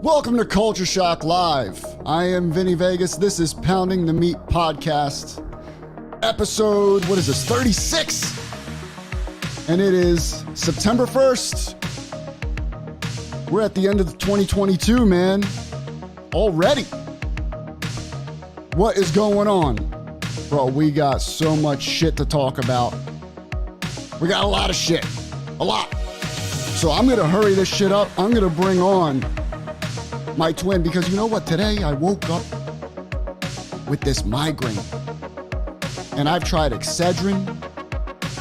Welcome to Culture Shock Live. I am Vinny Vegas. This is Pounding the Meat Podcast. Episode, 36? And it is September 1st. We're at the end of 2022, man. Already. What is going on? Bro, we got so much shit to talk about. We got a lot of shit. A lot. So I'm going to hurry this shit up. I'm going to bring on my twin, because you know what? Today I woke up with this migraine. And I've tried Excedrin.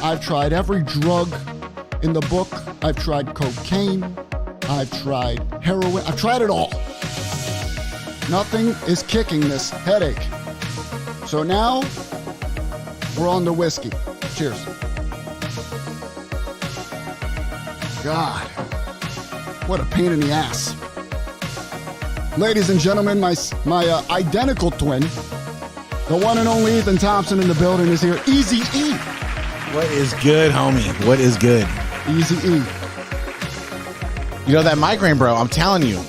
I've tried every drug in the book. I've tried cocaine. I've tried heroin. I've tried it all. Nothing is kicking this headache. So now we're on to whiskey. Cheers. God, what a pain in the ass. Ladies and gentlemen, my identical twin, the one and only Ethan Thompson in the building, is here. Easy E. What is good, homie? What is good? Easy E. You know that migraine, bro, I'm telling you,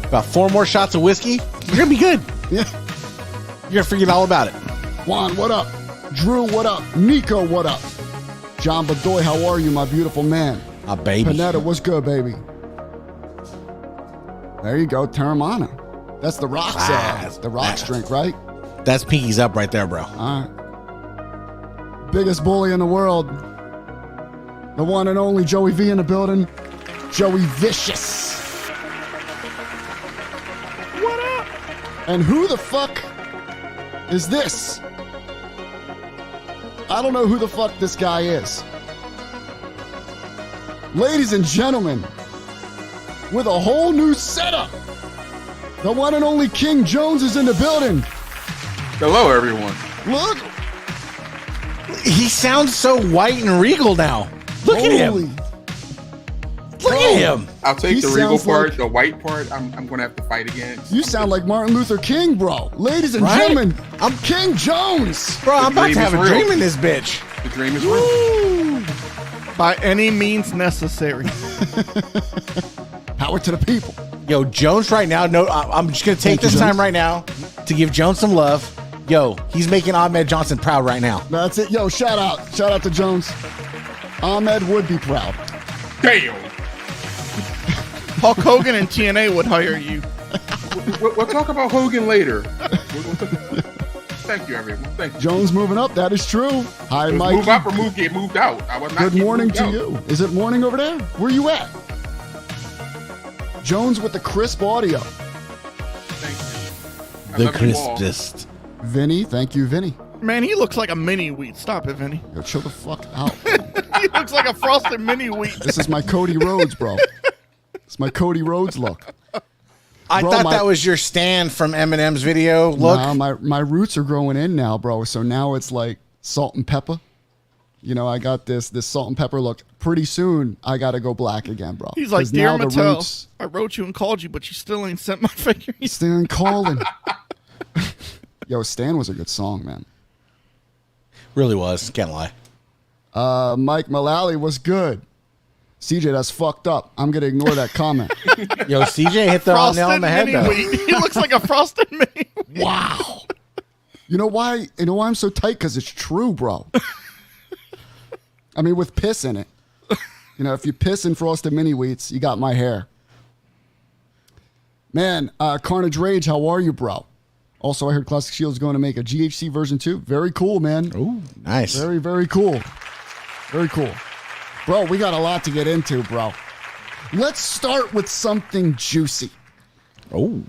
about 4 more shots of whiskey, you're going to be good. Yeah. You're going to forget all about it. Juan, what up? Drew, what up? Nico, what up? John Bedoy, how are you, my beautiful man? Baby. Panetta, what's good, baby? There you go, Terramana. That's the Rock's, the Rock's drink, right? That's pinkies up right there, bro. All right. Biggest bully in the world. The one and only Joey V in the building. Joey Vicious. What up? And who the fuck is this? I don't know who the fuck this guy is. Ladies and gentlemen, with a whole new setup, the one and only King Jones is in the building. Hello, everyone. Look. He sounds so white and regal now. Look at him. Look at him. I'll take the regal sounds part. like- The white part, I'm going to have to fight against. You sound like Martin Luther King, bro. Ladies and gentlemen, I'm King Jones. Bro, I'm about to have a dream is real. dream in this bitch. The dream is real. Woo. By any means necessary. Power to the people. Yo, Jones right now, no, I'm just going to take Thank you, this time Jones. right now to give Jones some love. Yo, he's making Ahmed Johnson proud right now. That's it. Yo, shout out. Shout out to Jones. Ahmed would be proud. Damn. Hulk Hogan and TNA would hire you. We'll talk about Hogan later. Thank you, everyone. Thank you. Jones moving up. That is true. Hi, Mike. Move up or get moved out. I was not Good getting morning moved to out. you. Is it morning over there? Where you at? Jones with the crisp audio. Thank you. I The love you all. crispest. Vinny, thank you, Vinny. Man, he looks like a mini wheat. Stop it, Vinny. Yo, chill the fuck out. He looks like a frosted mini wheat. This is my Cody Rhodes, bro. It's my Cody Rhodes look. I Bro, thought my- that was your stand from Eminem's video. Look. Nah, my roots are growing in now, bro. So now it's like salt and pepper. You know, I got this salt and pepper look. Pretty soon, I got to go black again, bro. He's like, 'Cause Dear now the Mattel, roots I wrote you and called you, but you still ain't sent my figure. still calling. Yo, Stan was a good song, man. Really was. Can't lie. Mike Mullally was good. CJ, that's fucked up. I'm going to ignore that comment. Yo, CJ hit the nail on the head, mini though. wheat. He looks like a frosted mini wheat. Wow. You know why? You know why I'm so tight? Because it's true, bro. I mean, with piss in it. You know, if you piss in Frosted Mini Wheats, you got my hair. Man, Carnage Rage, how are you, bro? Also, I heard Classic Shield's going to make a GHC version 2. Very cool, man. Ooh, nice. Very, very cool. Very cool. Bro, we got a lot to get into, bro. Let's start with something juicy. Oh.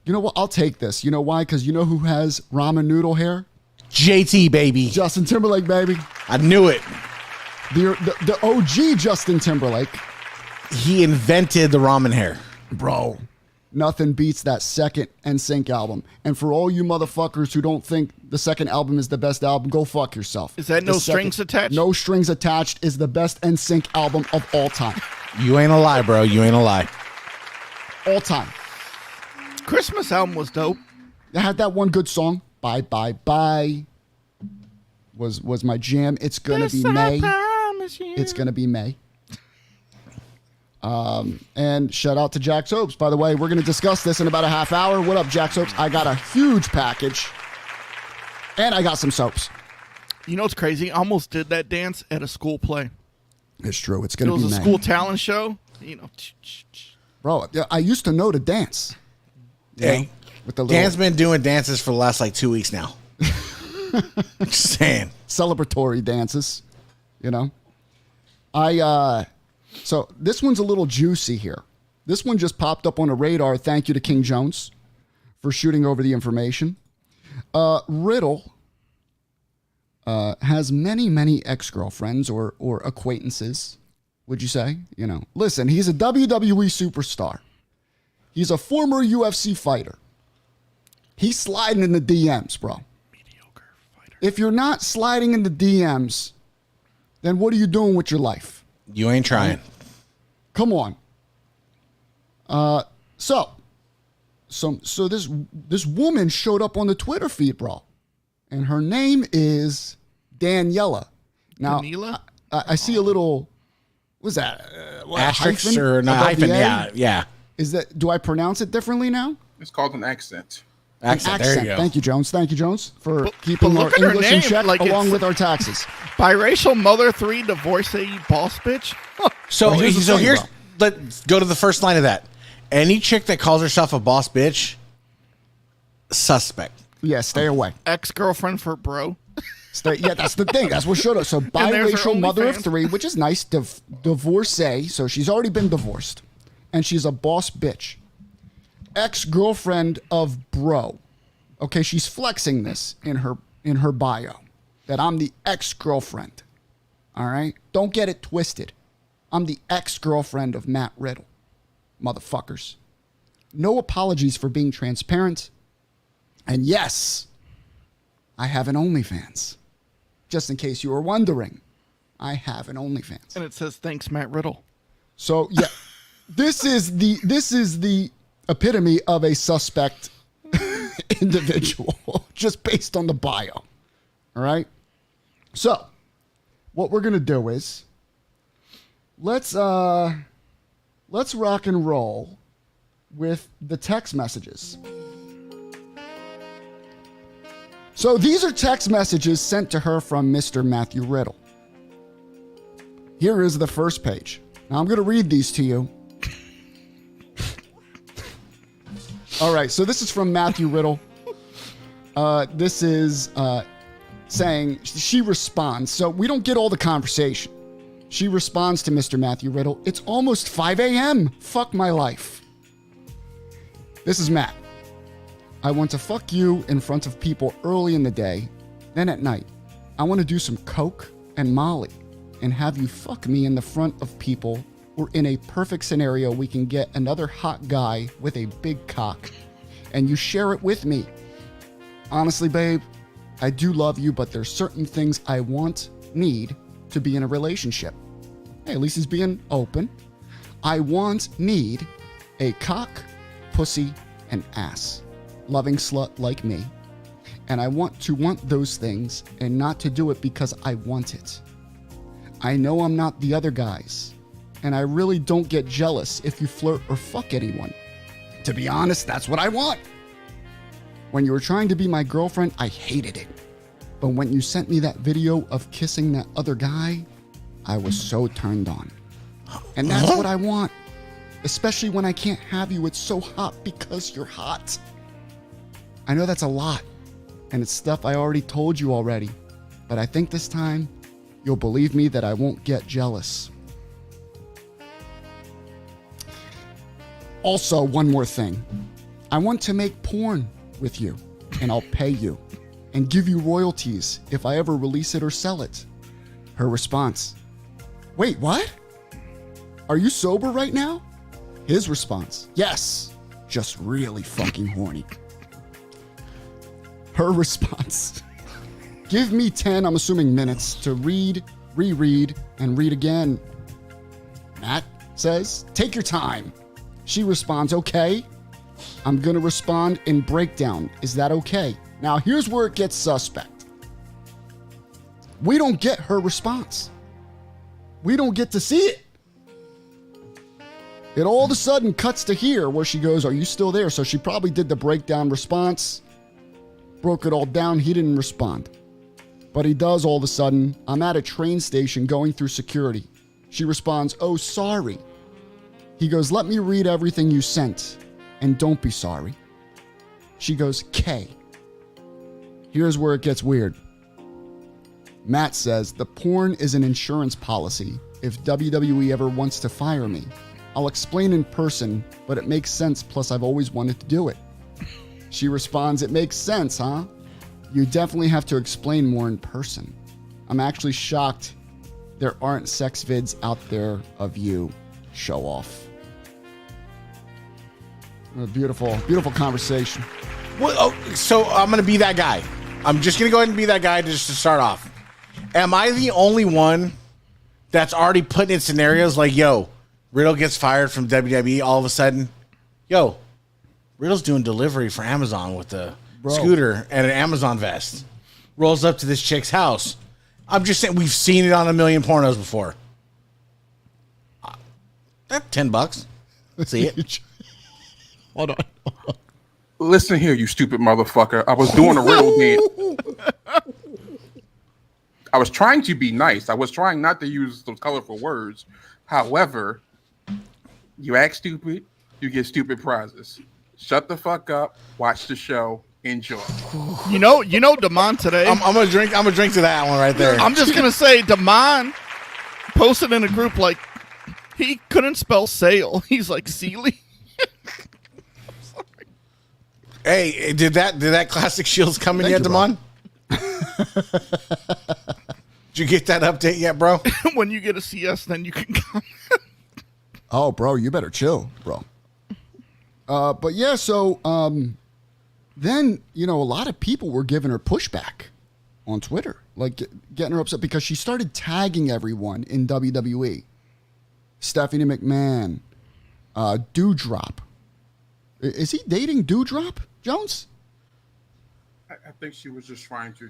You know what? I'll take this. You know why? Because you know who has ramen noodle hair? JT, baby. Justin Timberlake, baby. I knew it. The OG Justin Timberlake. He invented the ramen hair. Bro, nothing beats that second NSYNC album. And for all you motherfuckers who don't think the second album is the best album, go fuck yourself. Is that The No second- Strings Attached? No Strings Attached is the best NSYNC album of all time. You ain't a lie, bro. You ain't a lie. All time. Christmas album was dope. It had that one good song, Bye Bye Bye. Was my jam. It's gonna be This I May. promise you. It's gonna be May. And shout out to Jack Soaps. By the way, we're going to discuss this in about a half hour. What up, Jack Soaps? I got a huge package. And I got some soaps. You know what's crazy? I almost did that dance at a school play. It's true. It's going to It be was a May. school talent show. You know. Bro, I used to know to dance. Hey, with the Dan's little been doing dances for the last like 2 weeks now. Just saying. celebratory dances, you know. So this one's a little juicy here. This one just popped up on a radar. Thank you to King Jones for shooting over the information. Riddle has many ex-girlfriends or acquaintances, would you say? You know, listen, he's a WWE superstar. He's a former UFC fighter. He's sliding in the DMs, bro. Mediocre fighter. If you're not sliding in the DMs, then what are you doing with your life? You ain't trying. Come on. So this woman showed up on the Twitter feed, bro, and her name is Daniela. Now, Danila? I see a little. What's that? Asterisk hyphen or not above hyphen? the A? Yeah. Is that? Do I pronounce it differently now? It's called an accent. Accent. There you go. Thank you, Jones. Thank you, Jones, for But keeping our look at her English in name, check like along it's- with our taxes. Biracial mother 3 divorcee boss bitch. So, Well, here's the thing, here's bro. let's go to the first line of that. Any chick that calls herself a boss bitch, suspect. Yeah, stay away. Ex-girlfriend for bro. Yeah, that's the thing. That's what showed up. So there's her biracial mother of OnlyFans. 3, which is nice. Divorcee. So she's already been divorced, and she's a boss bitch. Ex-girlfriend of bro. Okay, she's flexing this in her bio that I'm the ex-girlfriend. All right, don't get it twisted. I'm the ex-girlfriend of Matt Riddle, motherfuckers. No apologies for being transparent. And yes, I have an OnlyFans. Just in case you were wondering, I have an OnlyFans. And it says, thanks, Matt Riddle. So yeah, this is the epitome of a suspect individual, just based on the bio. All right. So what we're gonna do is let's rock and roll with the text messages. So these are text messages sent to her from Mr. Matthew Riddle. Here is the first page. Now I'm going to read these to you. All right, so this is from Matthew Riddle. This is saying she responds. So we don't get all the conversation. She responds to Mr. Matthew Riddle. It's almost 5 a.m. Fuck my life. This is Matt. I want to fuck you in front of people early in the day, then at night. I want to do some coke and Molly and have you fuck me in the front of people, or in a perfect scenario, we can get another hot guy with a big cock and you share it with me. Honestly, babe, I do love you, but there's certain things I need to be in a relationship. Hey, at least he's being open. I need a cock, pussy, and ass. Loving slut like me. And I want those things and not to do it because I want it. I know I'm not the other guys, and I really don't get jealous if you flirt or fuck anyone. To be honest, that's what I want. When you were trying to be my girlfriend, I hated it. But when you sent me that video of kissing that other guy, I was so turned on. And that's what I want. Especially when I can't have you. It's so hot because you're hot. I know that's a lot, and it's stuff I already told you already, but I think this time you'll believe me that I won't get jealous. Also, one more thing. I want to make porn with you, and I'll pay you and give you royalties if I ever release it or sell it. Her response, wait, what? Are you sober right now? His response, yes, just really fucking horny. Her response, give me 10, I'm assuming minutes, to read, reread, and read again. Matt says, take your time. She responds, okay. I'm going to respond in breakdown. Is that okay? Now, here's where it gets suspect. We don't get her response. We don't get to see it. It all of a sudden cuts to here where she goes, "Are you still there?" So she probably did the breakdown response, broke it all down. He didn't respond. But he does all of a sudden. "I'm at a train station going through security." She responds, "Oh, sorry." He goes, "Let me read everything you sent, and don't be sorry." She goes, "K." Here's where it gets weird. Matt says, "The porn is an insurance policy. If WWE ever wants to fire me, I'll explain in person, but it makes sense. Plus, I've always wanted to do it." She responds, "It makes sense, huh? You definitely have to explain more in person. I'm actually shocked there aren't sex vids out there of you. Show off." A beautiful, beautiful conversation. Well, so I'm going to be that guy. I'm just going to go ahead and be that guy just to start off. Am I the only one that's already putting in scenarios like, yo, Riddle gets fired from WWE all of a sudden? Yo, Riddle's doing delivery for Amazon with a scooter and an Amazon vest. Rolls up to this chick's house. I'm just saying, we've seen it on a million pornos before. That's $10. See it. Hold on. Listen here, you stupid motherfucker. I was doing a Riddle dance. I was trying to be nice. I was trying not to use those colorful words. However, you act stupid, you get stupid prizes. Shut the fuck up. Watch the show. Enjoy. You know, Damon today. I'm gonna drink to that one right there. I'm just gonna say, Damon posted in a group like he couldn't spell sail. He's like Sealy. Hey, did that Classic Shields come in yet, Damon? Did you get that update yet, bro? When you get a CS, then you can come. Oh, bro, you better chill, bro. But yeah, so then, a lot of people were giving her pushback on Twitter, like getting her upset because she started tagging everyone in WWE. Stephanie McMahon, Dewdrop. Is he dating Dewdrop, Jones? I think she was just trying to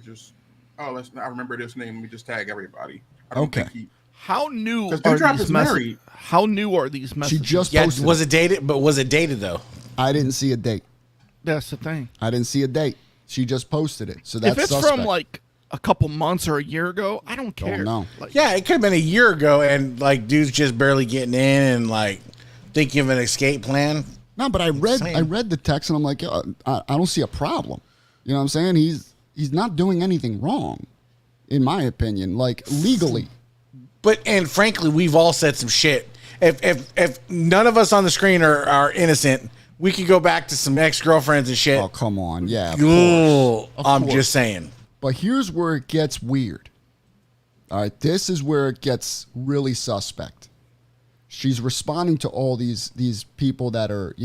I remember this name. Let me just tag everybody. I don't think he. How new are Dewdrop these is messages? married. How new are these messages? She just Yeah, posted was it dated? But was it dated though? I didn't see a date. That's the thing. I didn't see a date. She just posted it. So that's If it's suspect. from like a couple months or a year ago, I don't care. no. Like, Yeah, it could have been a year ago, and like dude's just barely getting in and like thinking of an escape plan. No, but I read the text and I'm like, I don't see a problem. You know what I'm saying? He's not doing anything wrong, in my opinion, like legally. And frankly, we've all said some shit. If none of us on the screen are innocent, we could go back to some ex-girlfriends and shit. Oh, come on. Yeah. I'm just saying. But here's where it gets weird. All right, this is where it gets really suspect. She's responding to all these people that are,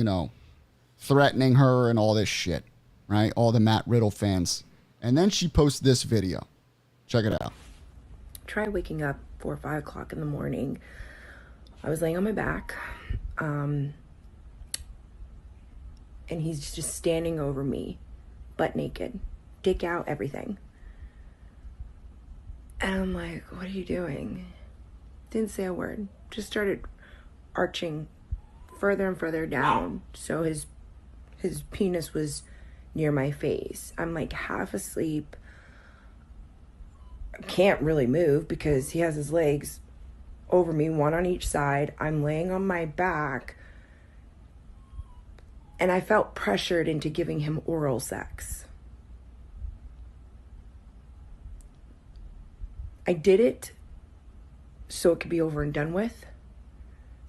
threatening her and all this shit, right? All the Matt Riddle fans. And then she posts this video. Check it out. Try waking up 4 or 5 o'clock in the morning. I was laying on my back, and he's just standing over me, butt naked, dick out, everything. And I'm like, what are you doing? Didn't say a word. Just started arching further and further down. So his penis was near my face. I'm like half asleep. Can't really move because he has his legs over me, one on each side. I'm laying on my back. And I felt pressured into giving him oral sex. I did it so it could be over and done with.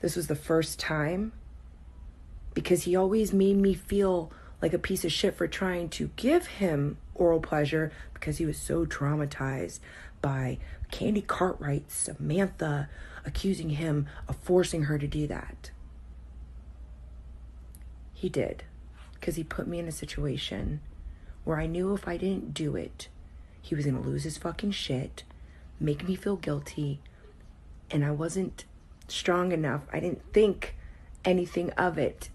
This was the first time because he always made me feel like a piece of shit for trying to give him oral pleasure because he was so traumatized by Candy Cartwright, Samantha, accusing him of forcing her to do that. He did, because he put me in a situation where I knew if I didn't do it, he was going to lose his fucking shit, make me feel guilty, and I wasn't strong enough. I didn't think anything of it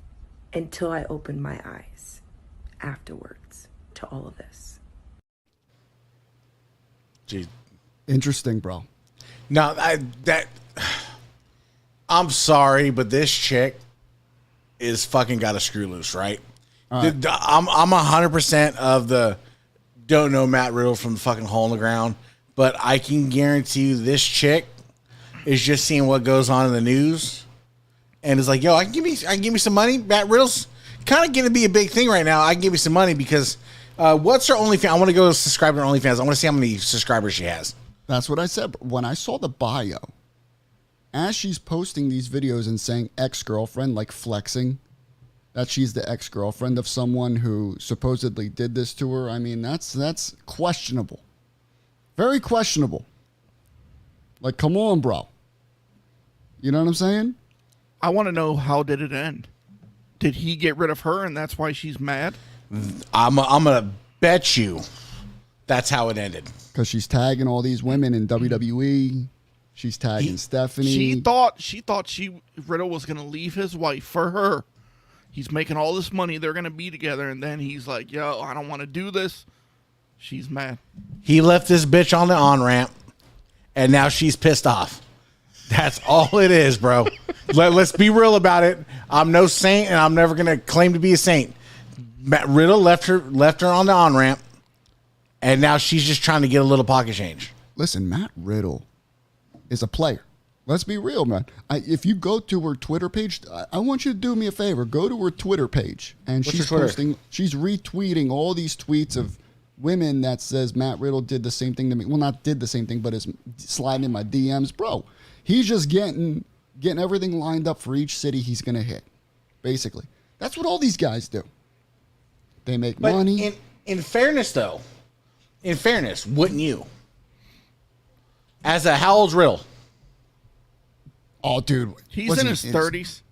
until I opened my eyes afterwards to all of this. Jeez. Interesting, bro. No, I'm sorry, but this chick is fucking got a screw loose, right? right. I'm 100% of the don't know Matt Riddle from the fucking hole in the ground, but I can guarantee you this chick is just seeing what goes on in the news and is like, yo, I can give me some money. Matt Riddle's kind of going to be a big thing right now. I can give you some money because what's her OnlyFans? I want to go subscribe to her OnlyFans. I want to see how many subscribers she has. That's what I said. When I saw the bio, as she's posting these videos and saying ex-girlfriend, like flexing that she's the ex-girlfriend of someone who supposedly did this to her, I mean, that's questionable. Very questionable. Like, come on, bro. You know what I'm saying? I want to know, how did it end? Did he get rid of her and that's why she's mad? I'm going to bet you that's how it ended. Because she's tagging all these women in WWE. She's tagging Stephanie. She thought Riddle was going to leave his wife for her. He's making all this money. They're going to be together. And then he's like, yo, I don't want to do this. She's mad. He left this bitch on the on-ramp, and now she's pissed off. That's all it is, bro. Let's be real about it. I'm no saint, and I'm never going to claim to be a saint. Matt Riddle left her on the on-ramp, and now she's just trying to get a little pocket change. Listen, Matt Riddle is a player. Let's be real, man. If you go to her Twitter page, I want you to do me a favor. Go to her Twitter page, and What's she's her Twitter? posting, she's retweeting all these tweets of women that says Matt Riddle did the same thing to me. Well, not did the same thing, but is sliding in my DMs. Bro, he's just getting everything lined up for each city he's going to hit, basically. That's what all these guys do. They make But money. in fairness, though, wouldn't you? As a how old's Riddle? Oh, dude. He's what's in he- his 30s.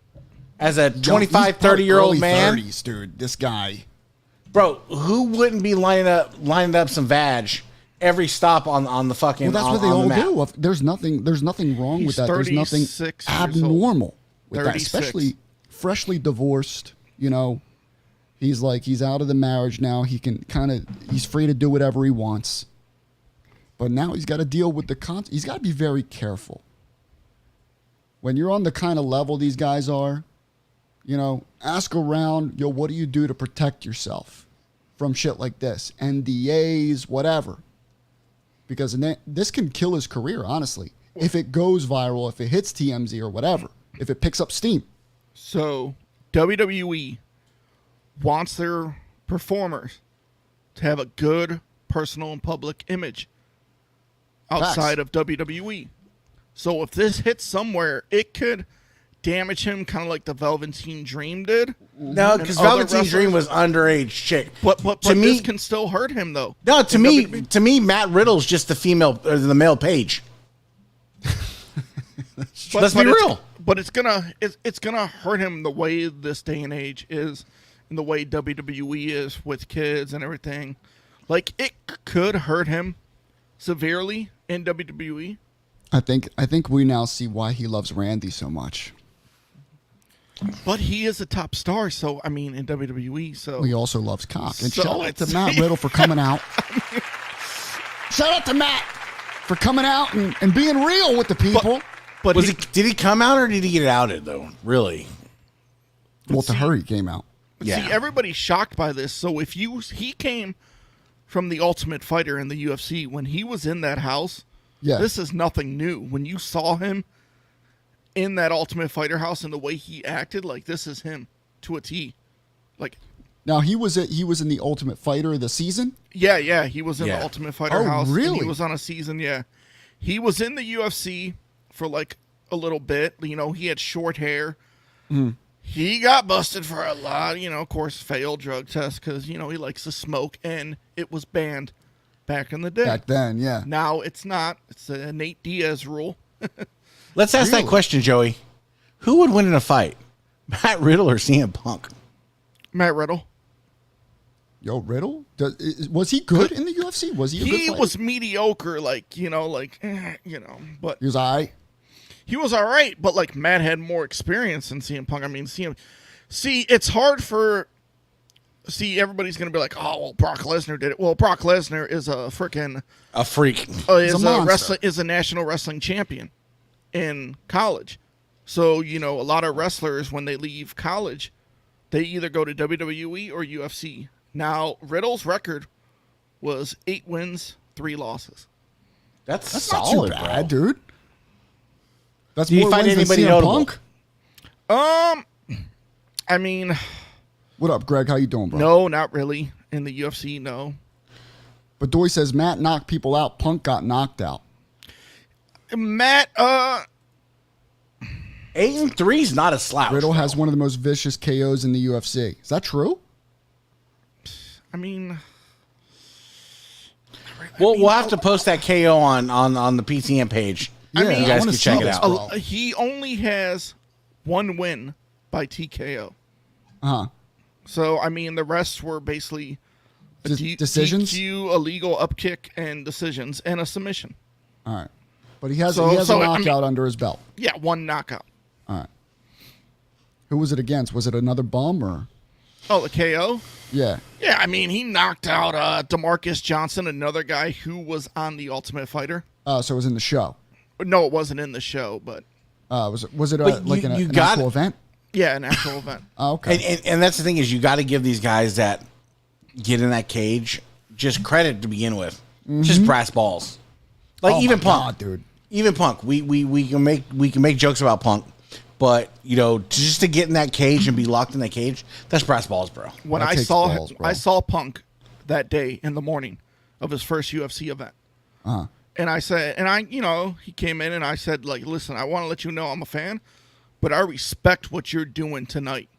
As a Young- 25, he's probably 30-year-old early man? 30s, dude. This guy. Bro, who wouldn't be lining up some vag every stop on the fucking Well, that's on, what they on all the map? do. There's nothing wrong He's with that. There's nothing 36 years old. abnormal with that, 36. especially freshly divorced. You know, he's out of the marriage now. He can he's free to do whatever he wants. But now he's got to deal with he's got to be very careful. When you're on the kind of level these guys are, you know, ask around, yo, what do you do to protect yourself from shit like this? NDAs, whatever. Because this can kill his career, honestly. If it goes viral, if it hits TMZ or whatever, if it picks up steam. So WWE wants their performers to have a good personal and public image outside of WWE. So if this hits somewhere, it could damage him, kind of like the Velveteen Dream did. No, because other Velveteen Dream was wrestlers. underage chick. But to me, this can still hurt him, though. no, In WWE. Matt Riddle's just the male page. Let's be real. But it's gonna hurt him the way this day and age is, and the way WWE is with kids and everything. Like, it could hurt him severely in WWE. I think we now see why he loves Randy so much. But he is a top star, so I mean, in WWE. So He also loves cock. And So shout out to it's- Matt Riddle for coming out. Shout out to Matt for coming out and being real with the people. but Did he come out or did he get outed though? Really? Well, to her, he came out. See, everybody's shocked by this. So if he came from the Ultimate Fighter in the UFC when he was in that house. Yeah. This is nothing new. When you saw him in that Ultimate Fighter house and the way he acted, like, this is him to a T. Like, Now, he was in the Ultimate Fighter of the season? yeah, he was in Yeah. the Ultimate Fighter Oh, house. And really? he was on a season, yeah. He was in the UFC for, like, a little bit. You know, he had short hair. He got busted for a lot, you know, of course, failed drug test because, you know, he likes to smoke, and it was banned back in the day. Back then, yeah. Now it's not. It's a Nate Diaz rule. Let's ask Really? that question, Joey. Who would win in a fight, Matt Riddle or CM Punk? Matt Riddle. Yo, Riddle? Was he good in the UFC? Was he a good He fighter? was mediocre, but He was all right. he was all right. But like Matt had more experience than CM Punk. I mean, it's hard for. Everybody's gonna be like, oh, well, Brock Lesnar did it. Well, Brock Lesnar is a freak. monster. Is a national wrestling champion in college. So, you know, a lot of wrestlers, when they leave college, they either go to WWE or UFC. Now, Riddle's record was 8 wins, 3 losses. That's That's solid, not too bad, bro. dude. That's Did you more find wins than anybody CM notable? Punk. I mean, What up, Greg? How you doing, bro? no, not really. In the UFC, no. But Doy says Matt knocked people out. Punk got knocked out. Matt, 8-3 is not a slouch. Riddle bro. has one of the most vicious KOs in the UFC. Is that true? I mean, Well, we'll have to post that KO on the PTM page. Yeah, mean, you guys wanna can check see it this, out. bro. he only has 1 win by TKO. Uh-huh. So, I mean, the rest were basically a Decisions? DQ, a legal upkick, and decisions, and a submission. All right. But he has So- a so, I knockout mean- under his belt. Yeah, 1 knockout. All right. Who was it against? Was it another bum or? Oh, the KO? Yeah. Yeah, I mean, he knocked out DeMarcus Johnson, another guy who was on The Ultimate Fighter. So it was in the show. No, it wasn't in the show, but Was it But like you an got actual it. event? yeah, an actual event. Oh, okay. And that's the thing is you got to give these guys that get in that cage just credit to begin with. Just brass balls. Like Oh even my Punk, God, dude. Even Punk. We can make jokes about Punk, but just to get in that cage and be locked in that cage, that's brass balls, bro. When That I takes saw balls, bro. I saw Punk that day in the morning of his first UFC event. Uh-huh. And I said, he came in and I said, like, listen, I want to let you know I'm a fan, but I respect what you're doing tonight.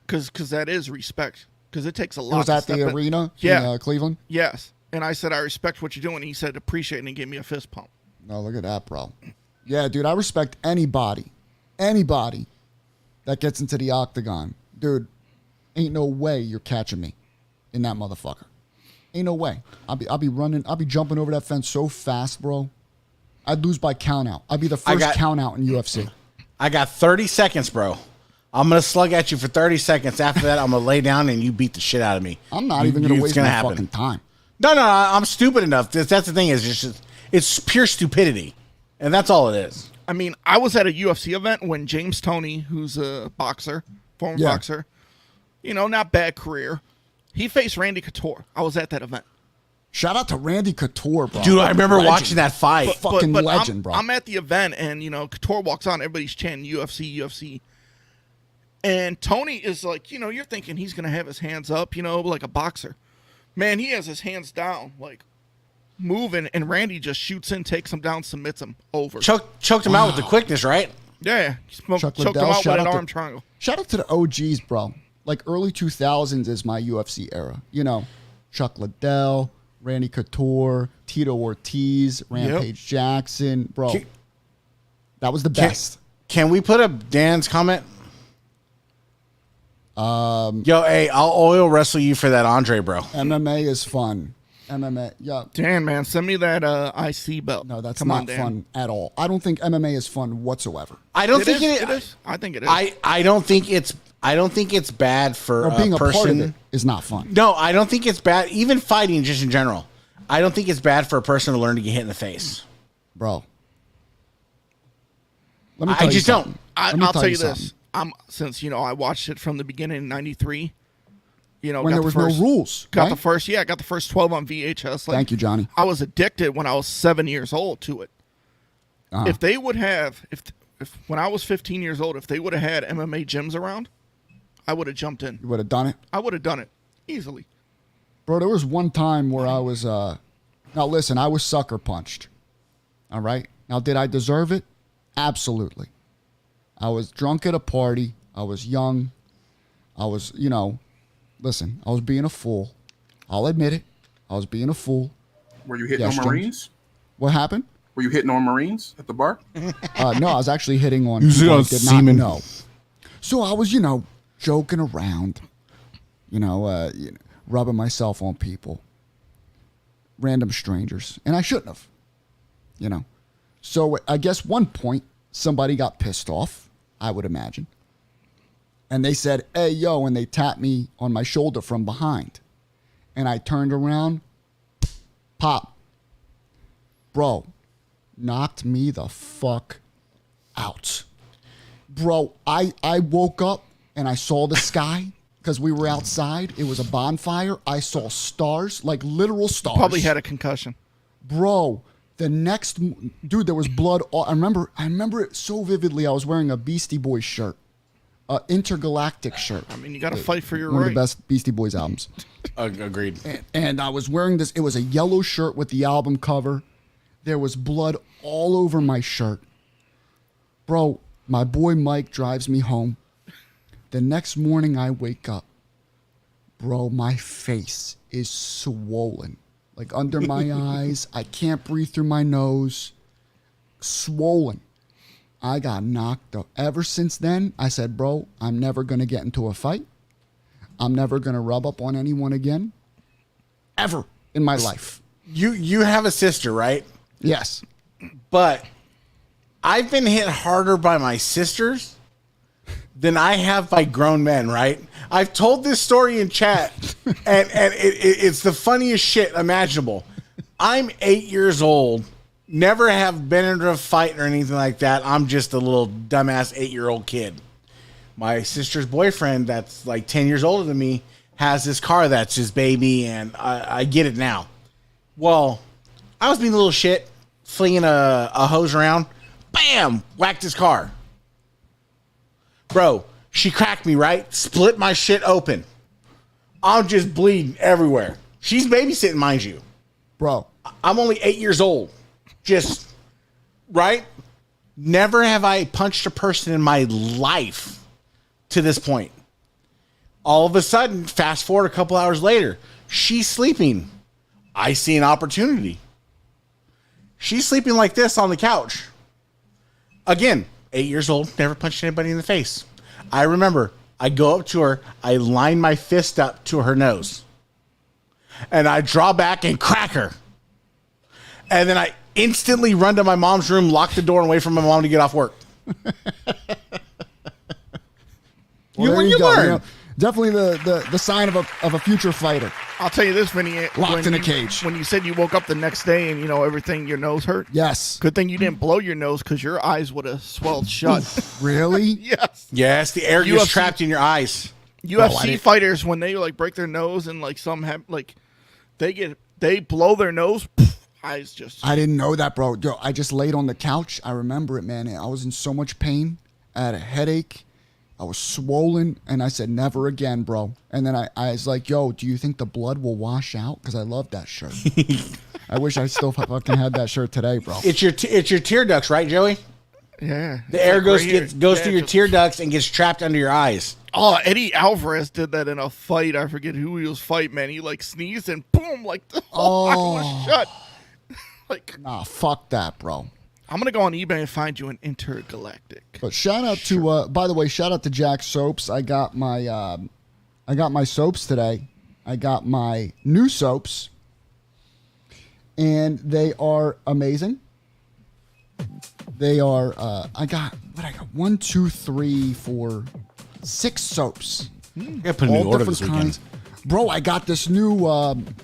Because that is respect. Because it takes a lot. It was to at step the in. arena Yeah. in Cleveland? Yes. And I said, I respect what you're doing. And he said, appreciate it, and he gave me a fist pump. No, look at that, bro. Yeah, dude, I respect anybody that gets into the octagon. Dude, ain't no way you're catching me in that motherfucker. Ain't no way. I'll be running, I'll be jumping over that fence so fast, bro. I'd lose by count out. I'd be the first count out in UFC. I got 30 seconds, bro. I'm gonna slug at you for 30 seconds. After that, I'm gonna lay down and you beat the shit out of me. I'm not even gonna It's waste my fucking time. No, I'm stupid enough. That's the thing is it's pure stupidity, and that's all it is. I mean, I was at a UFC event when James Toney, who's a boxer, former Yeah. boxer, not bad career, he faced Randy Couture. I was at that event. Shout out to Randy Couture, bro. Dude, I remember Legend. watching that fight. Fucking But legend, bro. I'm at the event, and Couture walks on. Everybody's chanting UFC, UFC, and Tony is like, you're thinking he's gonna have his hands up, like a boxer. Man, he has his hands down, like moving, and Randy just shoots in, takes him down, submits him over. Choked him out with the quickness, right? Yeah, Chuck choked him Liddell, out shout with an out to- arm triangle. Shout out to the OGs, bro. Like early 2000s is my UFC era. Chuck Liddell, Randy Couture, Tito Ortiz, Rampage Jackson, bro. That was the best. Can we put up Dan's comment? Yo, hey, I'll oil wrestle you for that Andre, bro. MMA is fun. MMA, yeah. Dan, man, send me that IC belt. No, that's Come on, not Dan. fun at all. I don't think MMA is fun whatsoever. I don't It think is, it it is. I think it is. I don't think it's bad for Or being a a part of person. it is not fun. No, I don't think it's bad. Even fighting, just in general, I don't think it's bad for a person to learn to get hit in the face. Bro. Let me I tell you just don't. something. I'll Let me tell you something. this. Since I watched it from the beginning in '93. When got there the was first, no rules. Got right? got the first 12 on VHS. Like, Thank you, Johnny. I was addicted when I was 7 years old to it. Uh-huh. If they would have, if when I was 15 years old, if they would have had MMA gyms around, I would have jumped in. You would have done it. I would have done it easily. Bro, there was one time where I was, now listen, I was sucker punched. All right? Now, did I deserve it? Absolutely. I was drunk at a party. I was young. I was, listen, I was being a fool. I'll admit it. I was being a fool. Were you hitting Yes, on Jones. Marines? What happened? Were you hitting on Marines at the bar? No, I was actually hitting on Usually people I on did semen. not know. So I was, joking around, rubbing myself on people, random strangers, and I shouldn't have, So I guess one point somebody got pissed off, I would imagine, and they said, "Hey, yo," and they tapped me on my shoulder from behind, and I turned around, pop, bro, knocked me the fuck out. Bro, I woke up and I saw the sky because we were outside. It was a bonfire. I saw stars, like literal stars. Probably had a concussion. Bro, the next dude, there was blood. I remember it so vividly. I was wearing a Beastie Boys shirt, intergalactic shirt. I mean, you got to fight for your One right. of the best Beastie Boys albums. Agreed. And I was wearing this. It was a yellow shirt with the album cover. There was blood all over my shirt. Bro, my boy Mike drives me home. The next morning I wake up. Bro, my face is swollen. Like under my eyes. I can't breathe through my nose. Swollen. I got knocked up. Ever since then, I said, bro, I'm never going to get into a fight. I'm never going to rub up on anyone again. Ever in my life. You have a sister, right? Yes. But I've been hit harder by my sisters than I have by grown men, right? I've told this story in chat, and it's the funniest shit imaginable. I'm 8 years old, never have been into a fight or anything like that. I'm just a little dumbass 8-year-old kid. My sister's boyfriend, that's like 10 years older than me, has this car that's his baby, and I get it now. Well, I was being a little shit, flinging a hose around. Bam! Whacked his car. Bro, she cracked me, right? Split my shit open. I'm just bleeding everywhere. She's babysitting, mind you. Bro. I'm only 8 years old. Just, right? Never have I punched a person in my life to this point. All of a sudden, fast forward a couple hours later, she's sleeping. I see an opportunity. She's sleeping like this on the couch. Again, 8 years old, never punched anybody in the face. I remember, I go up to her, I line my fist up to her nose, and I draw back and crack her. And then I instantly run to my mom's room, lock the door, and wait for my mom to get off work. Well, you learn. You know, definitely the sign of a future fighter. I'll tell you this, Vinny. Locked in a cage. When you said you woke up the next day and, you know, everything, your nose hurt. Yes. Good thing you didn't blow your nose because your eyes would have swelled shut. Really? Yes. Yes, the air gets trapped in your eyes. UFC fighters, when they like break their nose and like some have like they blow their nose, eyes just. I didn't know that, bro. Yo, I just laid on the couch. I remember it, man. I was in so much pain. I had a headache. I was swollen, and I said, never again, bro. And then I was like, yo, do you think the blood will wash out? Because I love that shirt. I wish I still fucking had that shirt today, bro. It's your tear ducts, right, Joey? Yeah. The air goes through your tear ducts and gets trapped under your eyes. Oh, Eddie Alvarez did that in a fight. I forget who he was fighting, man. He like sneezed and boom, like the whole eye was shut. Like, nah, fuck that, bro. I'm gonna go on eBay and find you an intergalactic. But shout out to, by the way, shout out to Jack Soaps. I got my soaps today. I got my new soaps, and they are amazing. They are. I got 1, 2, 3, 4, 6 soaps. I put a new order this weekend. Bro, I got this new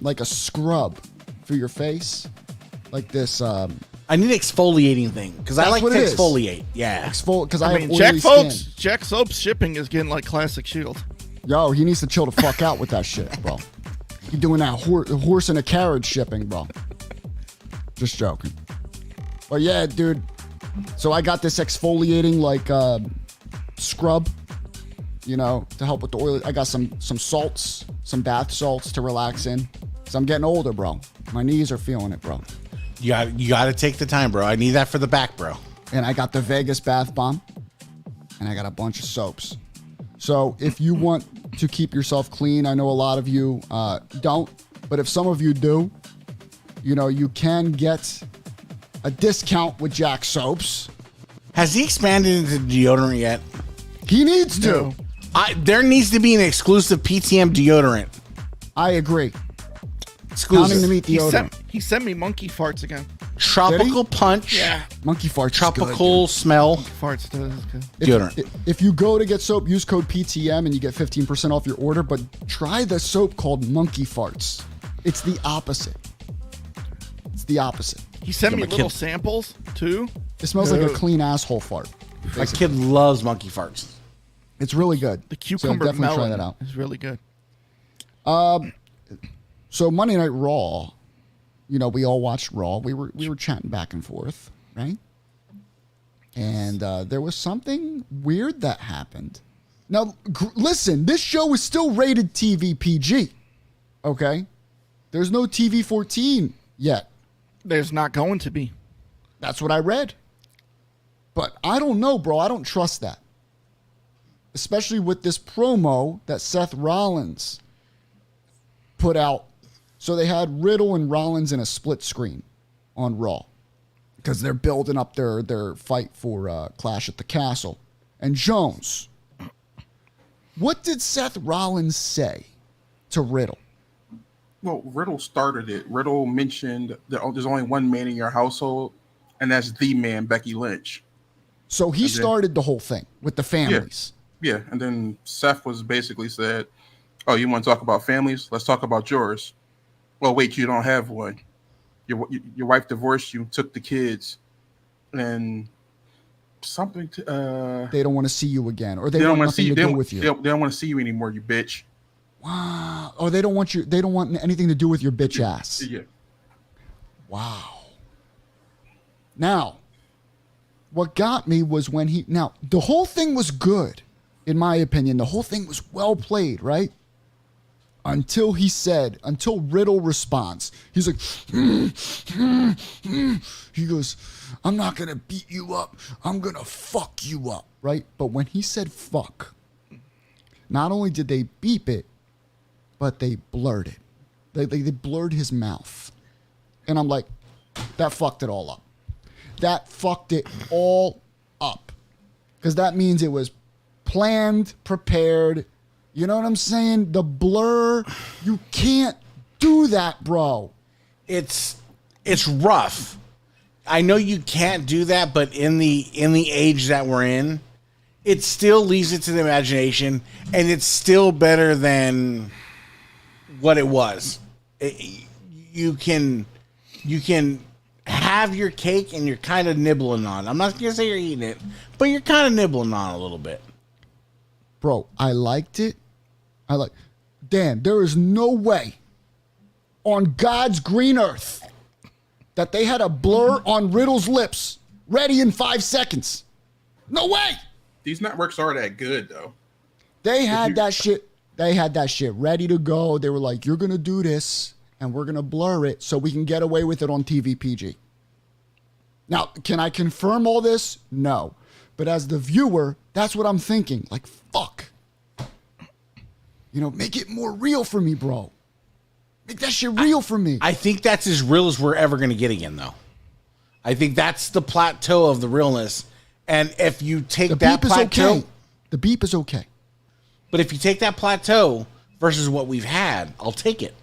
like a scrub for your face, like this. I need an exfoliating thing because I like to exfoliate. Yeah, because I mean, have oily skin. Jack Soap's shipping is getting like Classic Shield. Yo, he needs to chill the fuck out with that shit, bro. He doing that horse and a carriage shipping, bro. Just joking. But yeah, dude. So I got this exfoliating like scrub, you know, to help with the oil. I got some salts, some bath salts to relax in. So I'm getting older, bro. My knees are feeling it, bro. you got to take the time, bro. I need that for the back, bro. And I got the Vegas bath bomb, and I got a bunch of soaps. So if you want to keep yourself clean, I know a lot of you don't, but if some of you do, you know, you can get a discount with Jack Soaps. Has he expanded into deodorant yet? He needs to. No. There needs to be an exclusive PTM deodorant. I agree. Exclusive. Counting the meat deodorant. He sent me monkey farts again. Tropical punch. Yeah. Monkey farts. Tropical is good, smell. Farts does good. Deodorant. If you go to get soap, use code PTM and you get 15% off your order, but try the soap called Monkey Farts. It's the opposite. It's the opposite. He sent Yeah, me my little kid- samples too. It smells like a clean asshole fart. My kid loves monkey farts. It's really good. The cucumber so definitely melon try that out. is really good. So Monday Night Raw, we all watched Raw. We were chatting back and forth, right? And there was something weird that happened. Now, listen, this show is still rated TV PG, okay? There's no TV 14 yet. There's not going to be. That's what I read. But I don't know, bro. I don't trust that. Especially with this promo that Seth Rollins put out. So they had Riddle and Rollins in a split screen on Raw because they're building up their fight for Clash at the Castle. And Jones, what did Seth Rollins say to Riddle? Well, Riddle started it. Riddle mentioned that there's only one man in your household, and that's the man, Becky Lynch. So he started the whole thing with the families. Yeah, and then Seth was basically said, "Oh, you want to talk about families? Let's talk about yours." Well, wait, you don't have one. Your wife divorced you, took the kids, and something. They don't want to see you again, or they don't want want nothing to do with you. They don't want to see you anymore, you bitch. Wow. Oh, they don't want you. They don't want anything to do with your bitch ass. Yeah. Wow. Now, what got me was when the whole thing was good, in my opinion. The whole thing was well played, right? Until Riddle responds. He's like, he goes, "I'm not going to beat you up. I'm going to fuck you up," right? But when he said fuck, not only did they beep it, but they blurred it. They blurred his mouth. And I'm like, that fucked it all up. That fucked it all up. Because that means it was planned, prepared. You know what I'm saying? The blur, you can't do that, bro. It's rough. I know you can't do that, but in the age that we're in, it still leaves it to the imagination, and it's still better than what it was. You can have your cake and you're kind of nibbling on it. I'm not going to say you're eating it, but you're kind of nibbling on it a little bit. Bro, I liked it. Dan, there is no way on God's green earth that they had a blur on Riddle's lips ready in 5 seconds. No way. These networks are that good, though. They had that shit. They had that shit ready to go. They were like, "You're going to do this, and we're going to blur it so we can get away with it on TV PG." Now, can I confirm all this? No. But as the viewer, that's what I'm thinking. Like, fuck. Make it more real for me, bro. Make that shit real for me. I think that's as real as we're ever going to get again, though. I think that's the plateau of the realness. And if you take that plateau... Okay. The beep is okay. But if you take that plateau versus what we've had, I'll take it.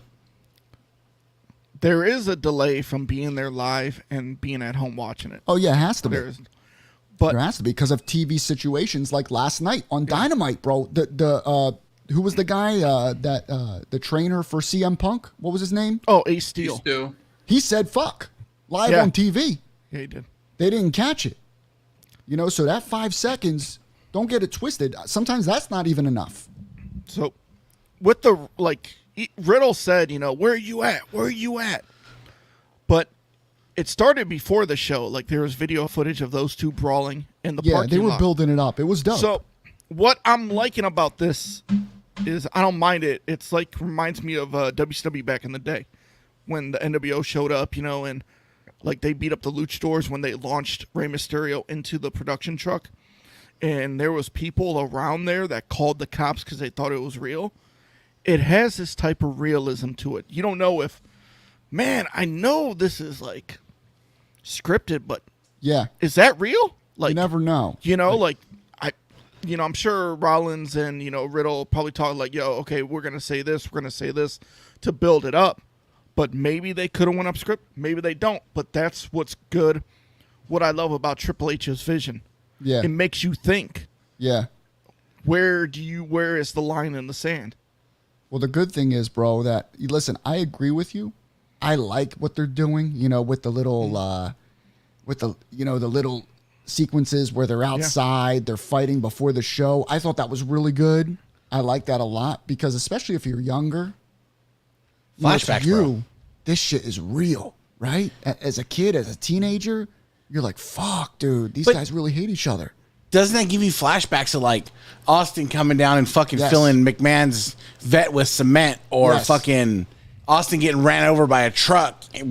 There is a delay from being there live and being at home watching it. Oh, yeah, it has to be. But there has to be because of TV situations like last night on Dynamite, bro. Who was the guy the trainer for CM Punk? What was his name? Oh, Ace Steel. He said fuck live on TV. Yeah, he did. They didn't catch it. So that 5 seconds, don't get it twisted. Sometimes that's not even enough. So with Riddle said, "Where are you at? Where are you at?" But it started before the show. Like there was video footage of those two brawling in the parking lot. Yeah, they were building it up. It was dope. So what I'm liking about this is I don't mind it. It's reminds me of WCW back in the day when the NWO showed up, and they beat up the luchadors when they launched Rey Mysterio into the production truck. And there was people around there that called the cops because they thought it was real. It has this type of realism to it. You don't know if, man, I know this is scripted, but yeah, is that real? You never know. I'm sure Rollins and, Riddle probably talk okay, we're going to say this to build it up. But maybe they could have went up script. Maybe they don't. But that's what's good. What I love about Triple H's vision. Yeah. It makes you think. Yeah. Where is the line in the sand? Well, the good thing is, bro, that, listen, I agree with you. I like what they're doing, with the little, the little sequences where they're outside, they're fighting before the show. I thought that was really good. I like that a lot because especially if you're younger, Flashbacks, bro. This shit is real, right? As a kid, as a teenager, you're like, fuck, dude, these guys really hate each other. Doesn't that give you flashbacks of like Austin coming down and fucking filling McMahon's vet with cement, or fucking Austin getting ran over by a truck? It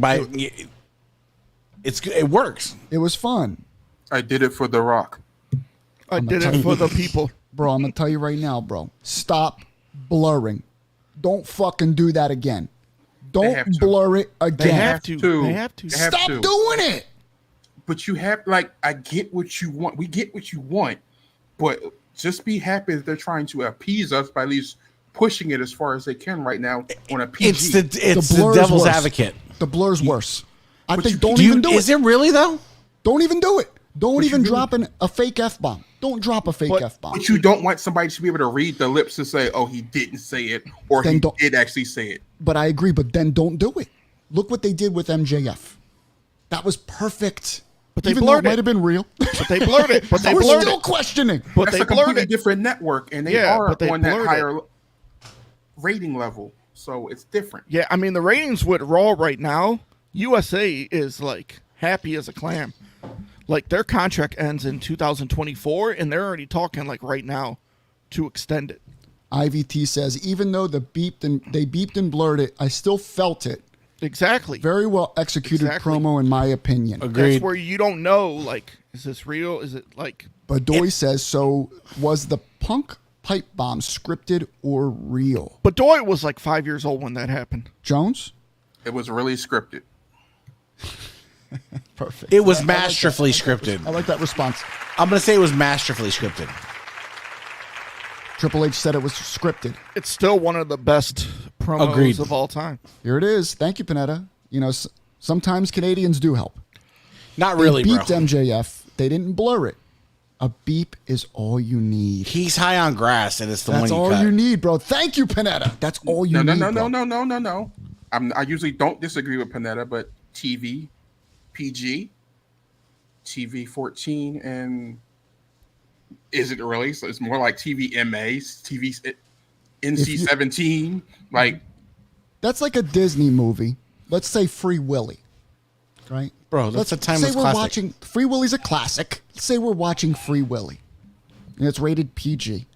works. It was fun. I did it for The Rock. I did it for the people. Bro, I'm going to tell you right now, bro. Stop blurring. Don't fucking do that again. Don't blur it again. They have to. They have to. Stop doing it. But you have, like, I get what you want. We get what you want. But just be happy that they're trying to appease us by at least pushing it as far as they can right now on a PG. It's the devil's advocate. The blur's worse. I think don't even do it. Is it really, though? Don't even do it. Don't even drop a fake F-bomb. Don't drop a fake F-bomb. But you don't want somebody to be able to read the lips and say, oh, he didn't say it, or he did actually say it. But I agree, but then don't do it. Look what they did with MJF. That was perfect. But they even blurred though it might have been real. But they blurred it. But they We're blurred still it. questioning. But that's they a completely different network, and they are on that higher rating level. So it's different. Yeah, I mean, the ratings with Raw right now, USA is like happy as a clam. Like their contract ends in 2024, and they're already talking like right now to extend it. IVT says, even though they beeped and blurred it, I still felt it. Exactly. Very well executed promo, in my opinion. Agreed. That's where you don't know, like, is this real? Is it like... Badoy says, so was the Punk pipe bomb scripted or real? Badoy was like 5 years old when that happened. Jones? It was really scripted. Perfect. It was masterfully scripted. I like that response. I'm going to say it was masterfully scripted. Triple H said it was scripted. It's still one of the best promos of all time. Here it is. Thank you, Panetta. You know, sometimes Canadians do help. Not really, they bro. beeped MJF. They didn't blur it. A beep is all you need. He's high on grass, and it's the one you cut. That's all you need, bro. Thank you, Panetta. That's all you need. No. I usually don't disagree with Panetta, but TV, PG, TV 14, and is it really? So it's more like TV MA, TV NC 17. Like that's like a Disney movie. Let's say Free Willy, right? Bro, that's a timeless classic. watching Free Willy's a classic. Let's say we're watching Free Willy, and it's rated PG,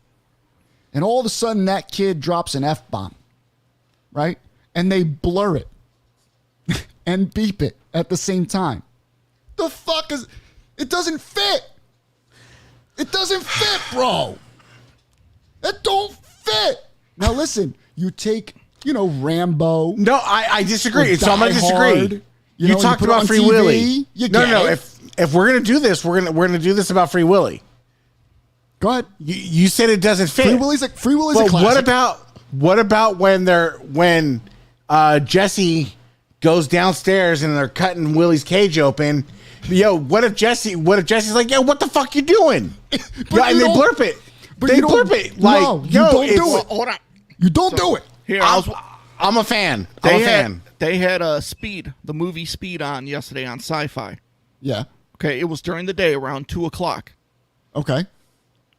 and all of a sudden that kid drops an F-bomb, right? And they blur it and beep it at the same time. The fuck is? It doesn't fit. It doesn't fit, bro. It don't fit. Now listen, you take, Rambo. No, I disagree. So I'm gonna disagree. You talked about Free Willy. No. If we're gonna do this, we're gonna do this about Free Willy. Go ahead. You said it doesn't fit. Free Willy's a classic. What about when Jesse goes downstairs and they're cutting Willie's cage open? Yo, what if Jesse's like, yo, what the fuck you doing? And they blurp it. They blurp it. Like, no, you don't do it. Hold on. You don't do it. Here, I'm a fan. They had Speed, the movie Speed, on yesterday on Sci-Fi. Yeah. Okay, it was during the day around 2:00. Okay.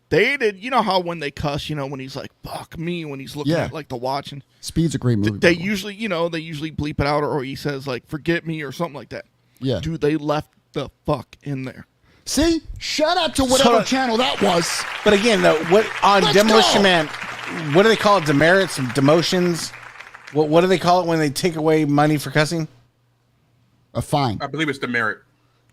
They did, you know how when they cuss, when he's like, fuck me, when he's looking at like the watch. And Speed's a great movie. They usually, they usually bleep it out, or he says like, forget me or something like that. Yeah. Dude, they left the fuck in there. See? Shout out to whatever channel that was. But again, though, Demolition Man, what do they call it? Demerits, demotions? What do they call it when they take away money for cussing? A fine. I believe it's demerit.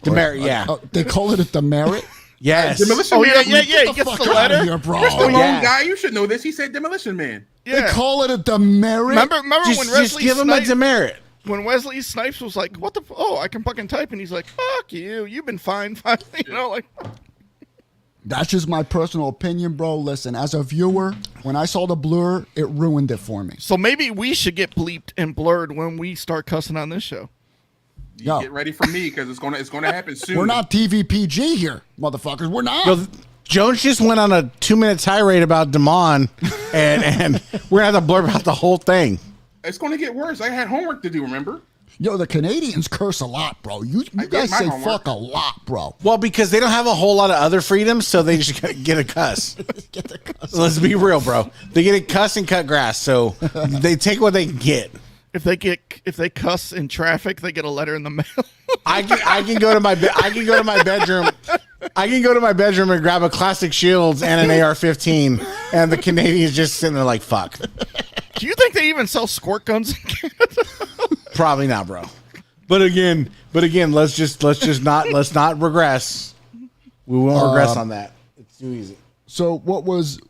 Demerit, yeah. They call it a demerit? Yes. Demolition Man. Yeah. He gets the letter. Here, bro. Mr. Long Guy, you should know this. He said Demolition Man. Yeah. They call it a demerit? Remember when just give him a demerit. When Wesley Snipes was like, what the... I can fucking type. And he's like, fuck you. You've been fine. Like... That's just my personal opinion, bro. Listen, as a viewer, when I saw the blur, it ruined it for me. So maybe we should get bleeped and blurred when we start cussing on this show. Get ready for me, because it's gonna happen soon. We're not TVPG here, motherfuckers. We're not. Yo, Jones just went on a 2-minute tirade about Damon, and we're gonna have to blurb out the whole thing. It's gonna get worse. I had homework to do. Remember? Yo, the Canadians curse a lot, bro. You did guys my say homework. fuck a lot, bro. Well, because they don't have a whole lot of other freedoms, so they just get a cuss. Get the cuss. Let's be real, bro. They get a cuss and cut grass, so they take what they can get. If they cuss in traffic, they get a letter in the mail. I can go to my bedroom. I can go to my bedroom and grab a Classic Shields and an AR-15, and the Canadians just sitting there like, fuck. Do you think they even sell squirt guns in Canada? Probably not, bro. But again, let's not regress. We won't regress on that. It's too easy. So what was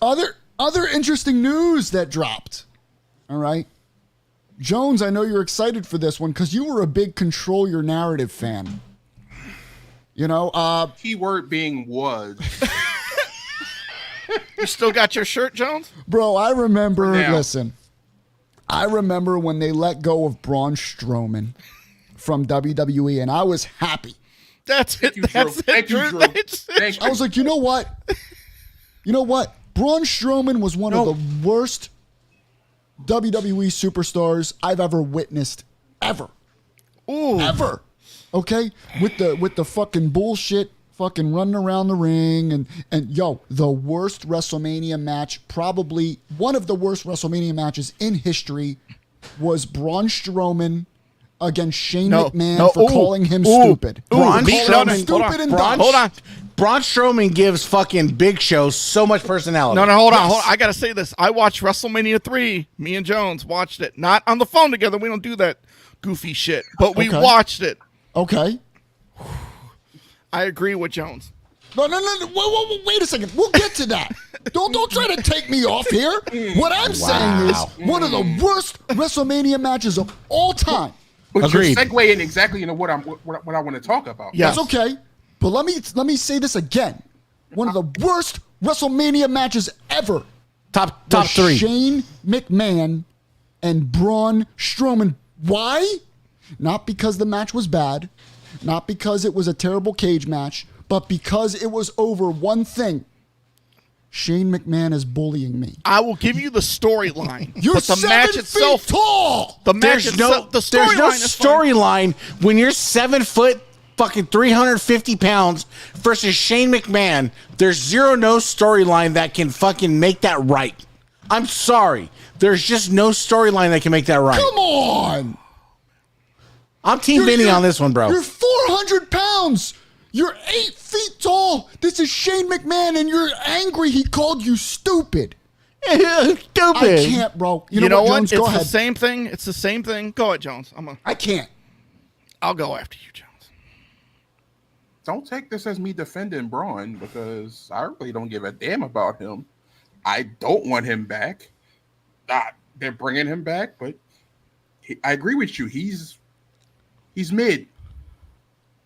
other interesting news that dropped? All right. Jones, I know you're excited for this one because you were a big Control Your Narrative fan. You know, Keyword being was. You still got your shirt, Jones? bro, I remember, Now. listen, I remember when they let go of Braun Strowman from WWE, and I was happy. That's it. you, That's Drew. it, Thank you, Drew. Drew. That's it. Thank I was like, you know what? Braun Strowman was one of the worst WWE superstars I've ever witnessed, ever. Ooh. Ever. Okay? With the fucking bullshit, fucking running around the ring and yo, the worst WrestleMania match, probably one of the worst WrestleMania matches in history, was Braun Strowman against Shane McMahon for calling him stupid. Braun Calling him Strowman- stupid and dumb. Hold on. Braun Strowman gives fucking Big Show so much personality. No, hold on. I got to say this. I watched WrestleMania 3. Me and Jones watched it. Not on the phone together. We don't do that goofy shit. But we Okay. watched it. Okay. I agree with Jones. No. Wait a second. We'll get to that. Don't try to take me off here. What I'm saying is one of the worst WrestleMania matches of all time. But you're Agreed. segueing exactly into what I want to talk about. Yeah. That's okay. But let me say this again. One of the worst WrestleMania matches ever. Top was three. Shane McMahon and Braun Strowman. Why? Not because the match was bad, not because it was a terrible cage match, but because it was over one thing. Shane McMahon is bullying me. I will give you the storyline. You're but the 7 match feet itself, tall. the match There's no itself, the storyline is fine. storyline when you're 7 foot fucking 350 pounds versus Shane McMahon. There's no storyline that can fucking make that right. I'm sorry. There's just no storyline that can make that right. Come on. I'm Team Vinny on this one, bro. You're 400 pounds. You're 8 feet tall. This is Shane McMahon, and you're angry he called you stupid. Stupid. I can't, bro. You know what, Jones? It's Go the ahead. same thing. It's the same thing. Go ahead, Jones. I can't. I'll go after you, Jones. Don't take this as me defending Braun because I really don't give a damn about him. I don't want him back. They're bringing him back, but I agree with you. He's mid.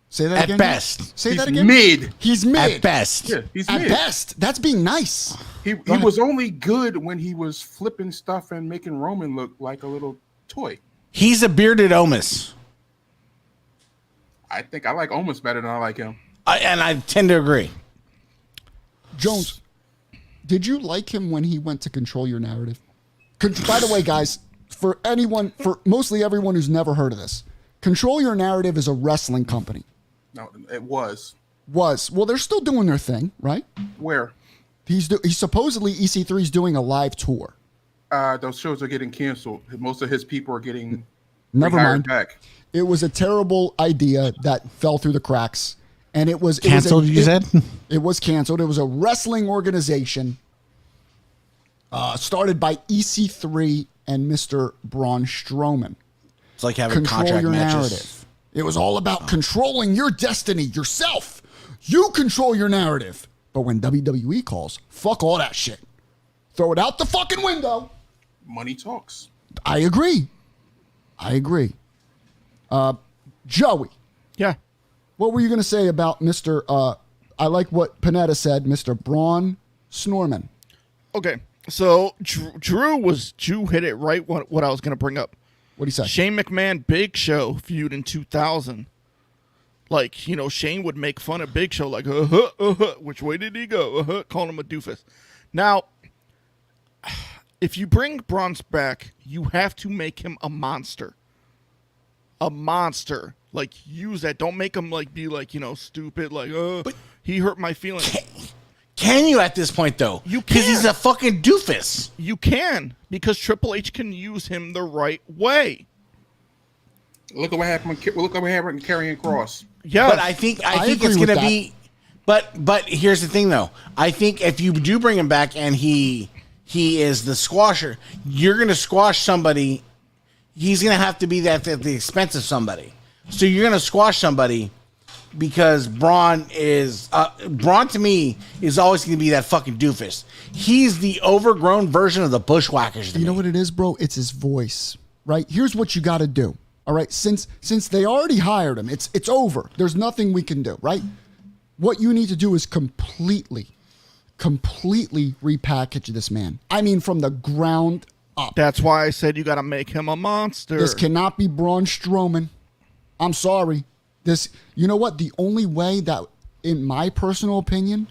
Say that At again. best. Say He's that again. mid. He's mid. At best. Yeah, he's At mid. best. That's being nice. He was only good when he was flipping stuff and making Roman look like a little toy. He's a bearded Omis. I think I like Omos better than I like him. And I tend to agree. Jones, did you like him when he went to Control Your Narrative? By the way, guys, for mostly everyone who's never heard of this, Control Your Narrative is a wrestling company. No, it was. Well, they're still doing their thing, right? Where? He's supposedly EC3 is doing a live tour. Those shows are getting canceled. Most of his people are getting Never rehired mind. back. It was a terrible idea that fell through the cracks, and it was Canceled, you said? It was canceled. It was a wrestling organization started by EC3 and Mr. Braun Strowman. It's like having Control contract your matches. narrative. It was all about controlling your destiny yourself. You control your narrative. But when WWE calls, fuck all that shit. Throw it out the fucking window. Money talks. I agree. Joey, Yeah. what were you going to say about Mr. I like what Panetta said, Mr. Braun Strowman. Okay. So Drew hit it right. What I was going to bring up. What do you say? Shane McMahon, Big Show feud in 2000. Like, Shane would make fun of Big Show, like, which way did he go? Calling him a doofus. Now, if you bring Braun back, you have to make him a monster. a monster. Like, use that. Don't make him like be like, stupid. Like, he hurt my feelings. Can you at this point though? You because can. he's a fucking doofus. You can, because Triple H can use him the right way. Look at what happened. Look at what happened with Karrion Kross. Yeah, but I think it's going to be. But here's the thing though. I think if you do bring him back and he is the squasher, you're going to squash somebody. He's going to have to be that at the expense of somebody. So you're going to squash somebody because Braun to me is always going to be that fucking doofus. He's the overgrown version of the Bushwhackers. You know what it is, bro? It's his voice, right? Here's what you got to do. All right, since they already hired him, it's over. There's nothing we can do, right? What you need to do is completely repackage this man. I mean, from the ground up. That's why I said you got to make him a monster. This cannot be Braun Strowman. I'm sorry. You know what? The only way that, in my personal opinion,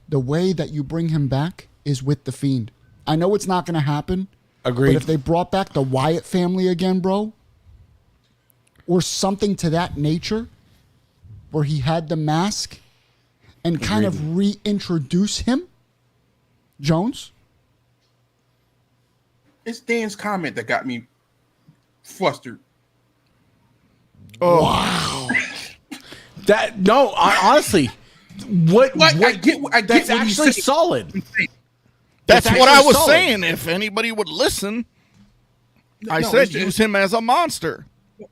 the way that you bring him back is with The Fiend. I know it's not going to happen. Agreed. But if they brought back the Wyatt family again, bro, or something to that nature, where he had the mask and kind of reintroduce him, Jones? It's Dan's comment that got me flustered. Oh. Wow. Honestly, what I get that's what actually solid. That's what I was solid. saying. If anybody would listen, I said use him as a monster. No.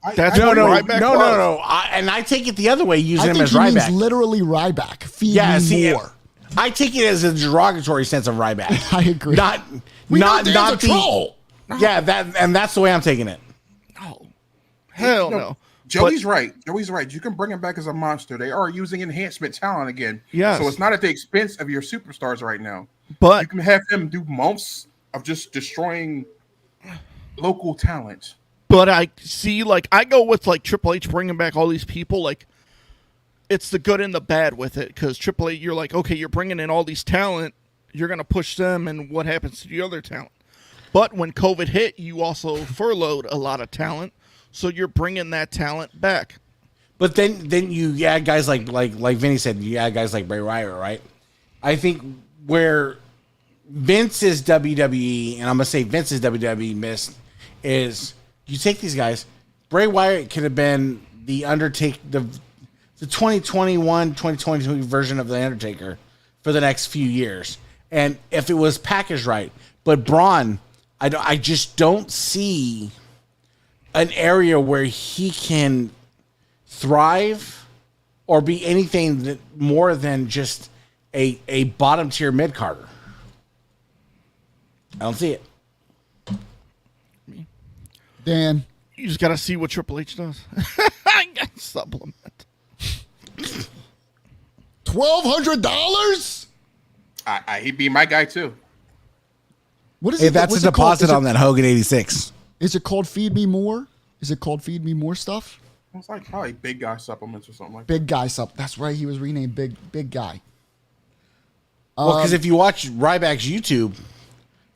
I take it the other way. Use him as he means Ryback. literally Ryback. Feed me more. I take it as a derogatory sense of Ryback. I agree. Not a troll. Yeah, that's the way I'm taking it. Oh, hell no. Joey's right. You can bring him back as a monster. They are using enhancement talent again. Yes. So it's not at the expense of your superstars right now. But you can have them do months of just destroying local talent. But I see, I go with, Triple H bringing back all these people. It's the good and the bad with it. Because Triple H, you're like, okay, you're bringing in all these talent. You're going to push them, and what happens to the other talent? But when COVID hit, you also furloughed a lot of talent. So you're bringing that talent back. But then you add guys like Vinny said, you add guys like Bray Wyatt, right? I think where Vince's WWE, and I'm going to say Vince's WWE missed, is you take these guys. Bray Wyatt could have been the Undertaker, the 2021, 2022 version of the Undertaker for the next few years. And if it was packaged right. But Braun, I just don't see an area where he can thrive or be anything more than just a bottom tier mid carder. I don't see it. Dan, you just got to see what Triple H does. I got supplement. $1,200? He'd be my guy too. What is Hey, it? that's a deposit on that Hogan 86. Is it called Feed Me More? Is it called Feed Me More stuff? It's like probably big guy supplements or something like that. Big Guy Sup. That's right. He was renamed Big Guy. Well, because if you watch Ryback's YouTube,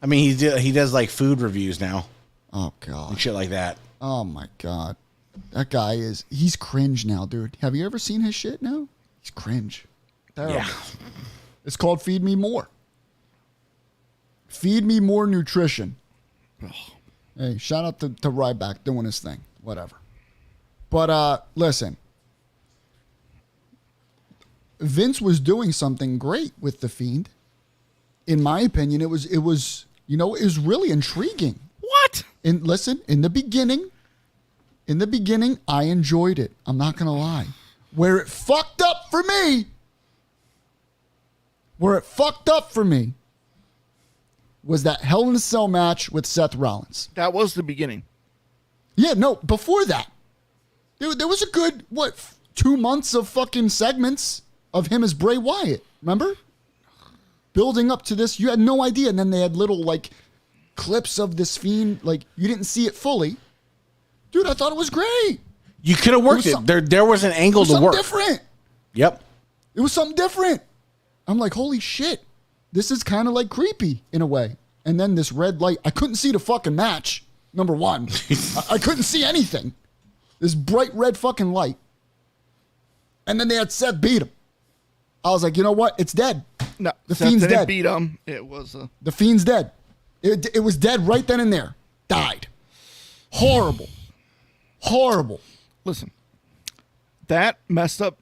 I mean, he does food reviews now. Oh, God. And shit like that. Oh, my God. That guy he's cringe now, dude. Have you ever seen his shit now? He's cringe. Terrible. Yeah. It's called Feed Me More. Feed Me More Nutrition. Hey, shout out to Ryback doing his thing. Whatever. But listen. Vince was doing something great with The Fiend. In my opinion, it was really intriguing. What? And listen, in the beginning, I enjoyed it. I'm not going to lie. Where it fucked up for me was that Hell in a Cell match with Seth Rollins. That was the beginning. Yeah, no, before that. There was a good, 2 months of fucking segments of him as Bray Wyatt. Remember? Building up to this, you had no idea. And then they had little, clips of this Fiend. You didn't see it fully. Dude, I thought it was great. You could have worked it. There was an angle to work. Different. Yep. It was something different. I'm like, holy shit. This is kind of creepy in a way. And then this red light. I couldn't see the fucking match. Number one. I couldn't see anything. this bright red fucking light. And then they had Seth beat him. I was like, you know what? It's dead. No, The Seth Fiend's didn't dead. beat him. It was The Fiend's dead. It was dead right then and there. Died. Horrible. Horrible. listen. That messed up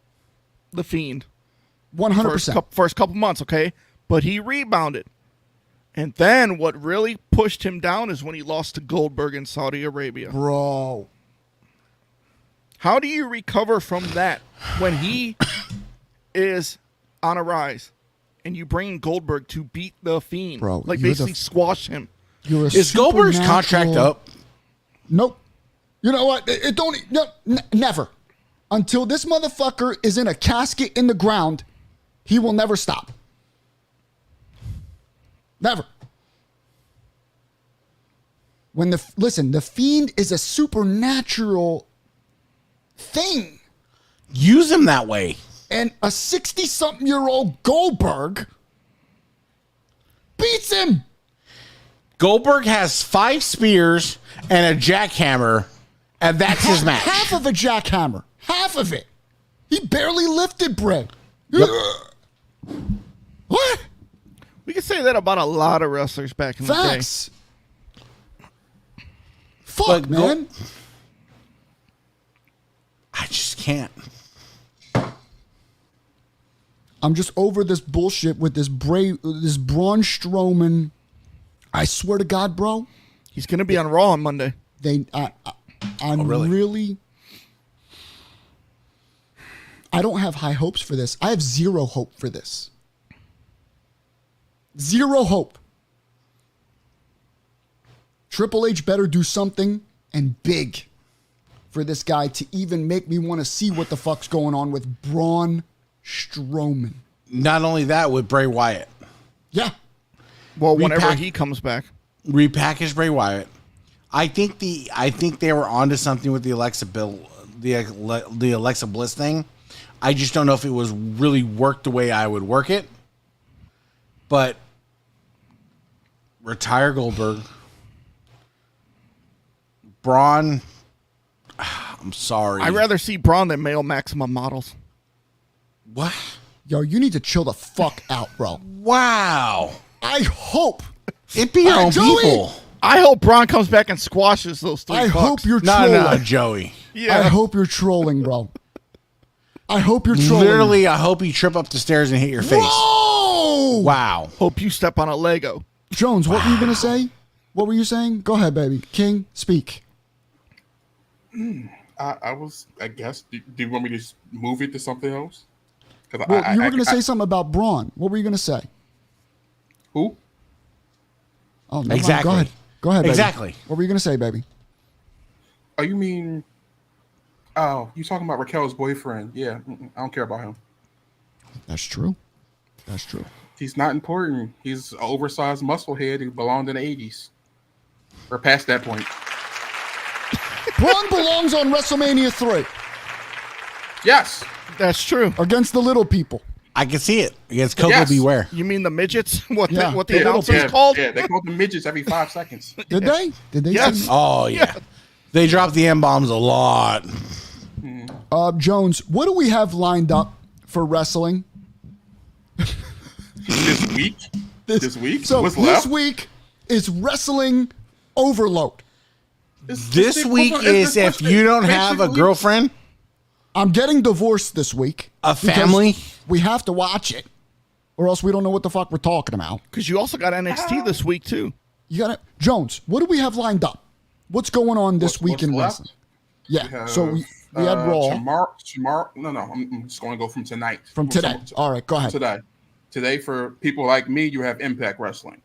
the Fiend 100%. first couple months, okay? But he rebounded. And then what really pushed him down is when he lost to Goldberg in Saudi Arabia. Bro. How do you recover from that when he is on a rise and you bring Goldberg to beat the Fiend? Bro, like you're basically squash him. You're a Is Goldberg's supernatural- contract up? Nope. You know what? It don't. No, never. Until this motherfucker is in a casket in the ground, he will never stop. Never. Listen, the Fiend is a supernatural thing, Use him that way. and a 60-something-year-old Goldberg beats him. Goldberg has 5 spears and a jackhammer, and that's his match. Half of a jackhammer. Half of it. He barely lifted bread. Yep. What? We can say that about a lot of wrestlers back in Facts. Fuck, But man. I just can't. I'm just over this bullshit with this Braun Strowman. I swear to God, bro. the day. He's going to be on Raw on Monday. I'm really? I don't have high hopes for this. I have zero hope for this. Zero hope. Triple H better do something and big for this guy to even make me want to see what the fuck's going on with Braun Strowman. Not only that, with Bray Wyatt. Yeah. Well, whenever Repack- he comes back. Repackage Bray Wyatt. I think they were onto something with the Alexa Bliss thing. I just don't know if it was really worked the way I would work it. But retire Goldberg. Braun. I'm sorry. I'd rather see Braun than male Maximum models. What? Yo, you need to chill the fuck out, bro. Wow. I hope. It be your own Joey. people. I hope Braun comes back and squashes those 3 I bucks. hope you're No, trolling. no, Joey. Yeah. I hope you're trolling, bro. I hope you're trolling. Literally, I hope you trip up the stairs and hit your face. Whoa! Wow. Hope you step on a Lego. Jones, what were you going to say? What were you saying? Go ahead, baby. King, speak. I guess. Do you want me to just move it to something else? Because Well, you were going to say something about Braun. What were you going to say? who? Oh, never mind. Exactly. Go ahead. Go ahead, baby. Exactly. What were you going to say, baby? Oh, you mean? Oh, you talking about Raquel's boyfriend? Yeah, I don't care about him. That's true. That's true. He's not important. He's an oversized musclehead who belonged in the 80s. We're past that point. Braun belongs on WrestleMania 3 Yes. That's true. against the little people. I can see it. Against Coco Yes. Beware. You mean the midgets? What Yeah. the announcer's called? Yeah, they call them midgets every 5 seconds. Did they? Did they? Yes. say- Oh, yeah. They drop the M-bombs a lot. Jones, what do we have lined up for wrestling? This week? This week? So What's this left? week is wrestling overload. This week is if you don't have a girlfriend, I'm getting divorced this week. a because family. We have to watch it, or else we don't know what the fuck we're talking about. Because you also got NXT this week, too. You got it, Jones. What do we have lined up? What's going on this week What's in left? wrestling? Yeah. We have, So we had Raw Tomorrow. No, I'm just going to go from tonight. from today. All right, go ahead. Today, for people like me, you have Impact Wrestling.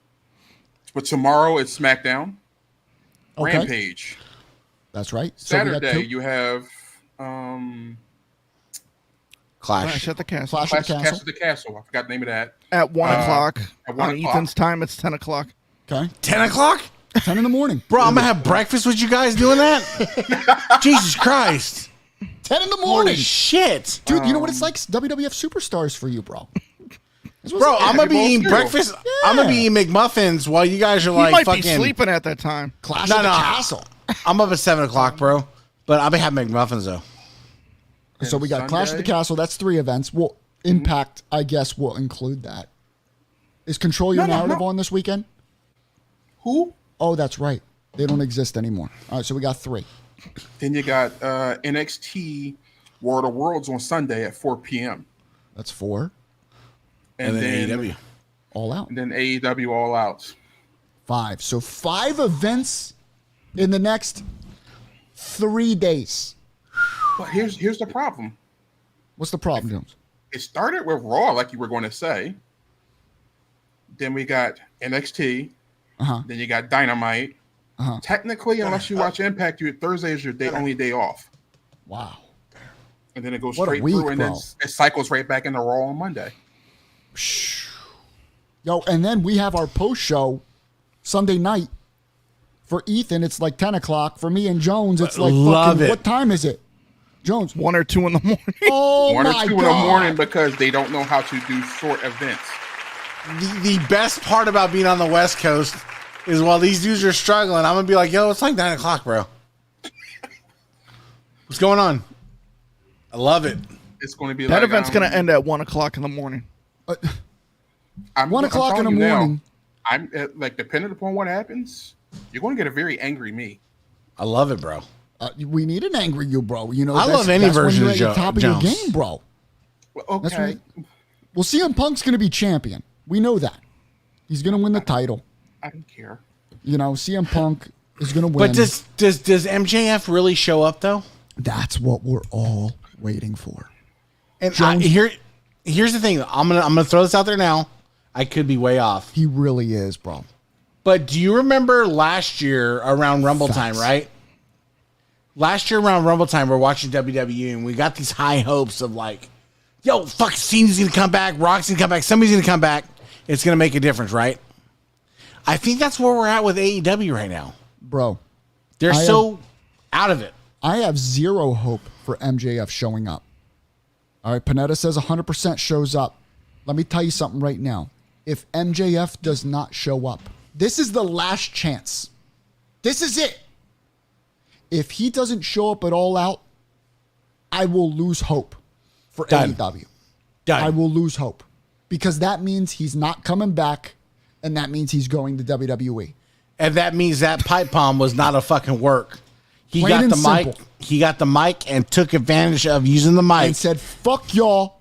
But tomorrow it's SmackDown, Okay. Rampage. That's right. So we got Saturday two. you have Clash. Clash at the Castle. Clash Clash at the Castle. at the Castle. I forgot the name of that. At 1 o'clock. at 1 On o'clock. Ethan's time, it's 10 o'clock. Okay. 10 o'clock? 10 in the morning. Bro, I'm going to have breakfast with you guys doing that? Jesus Christ. 10 in the Holy morning. shit. Dude, you know what it's like? It's WWF Superstars for you, bro. Bro, I'm going to be eating cereal. breakfast. I'm going to be eating McMuffins while you guys are You like might fucking. be sleeping at that time. Clash No, at the no. Castle. I'm up at 7 o'clock, bro. But I'll be having McMuffins though. So we got Sunday? Clash of the Castle. That's 3 events. Well, Impact, I guess, will include that. Is Control Your Narrative on this weekend? Who? Oh, that's right. They don't exist anymore. All right, so we got 3. Then you got NXT World of Worlds on Sunday at 4 p.m. That's 4. And then AEW. All Out. And then AEW All Out. 5. So 5 events in the next 3 days. But here's the problem. What's the problem, Jones? It started with Raw, like you were going to say. Then we got NXT. Then you got Dynamite. Technically, unless you watch Impact, Thursday is your only day off. Wow. And then it goes What a straight week, through, and then bro. it cycles right back into Raw on Monday. Yo, and then we have our post show Sunday night. For Ethan, it's like 10 o'clock. For me and Jones, it's like Love fucking, it. what time is it? Jones. 1 or 2 in the morning. Oh, 1 or my 2 God. in the morning because they don't know how to do short events. The best part about being on the West Coast is while these dudes are struggling, I'm gonna be like, yo, it's like 9 o'clock, bro. What's going on? I love it. It's going to be That like, event's going to end at 1 o'clock in the morning. 1 o'clock in the morning. I'm like, depending upon what happens, you're going to get a very angry me. I love it, bro. We need an angry you, bro. You know, I love any that's version when of you're at the top of your Jones. game, bro. Well, That's okay. Well, CM Punk's going to be champion. We know that. He's going to win the title. I don't care. You know, CM Punk is going to win. But does MJF really show up though? That's what we're all waiting for. And Jones- here's the thing. I'm gonna throw this out there now. I could be way off. He really is, bro. But do you remember last year around Rumble time, Facts. right? Last year around Rumble time, we're watching WWE and we got these high hopes of like, yo, fuck, Cena's gonna come back, Rock's gonna come back, somebody's gonna come back. It's gonna make a difference, right? I think that's where we're at with AEW right now. Bro, They're so out of it. I have zero hope for MJF showing up. All right, Panetta says 100% shows up. Let me tell you something right now. If MJF does not show up, this is the last chance. This is it. If he doesn't show up at All Out, I will lose hope for Done. AEW. Done. I will lose hope because that means he's not coming back, and that means he's going to WWE. And that means that pipe bomb was not a fucking work. He Plain got and the mic. simple. He got the mic and took advantage of using the mic. And said, "Fuck y'all,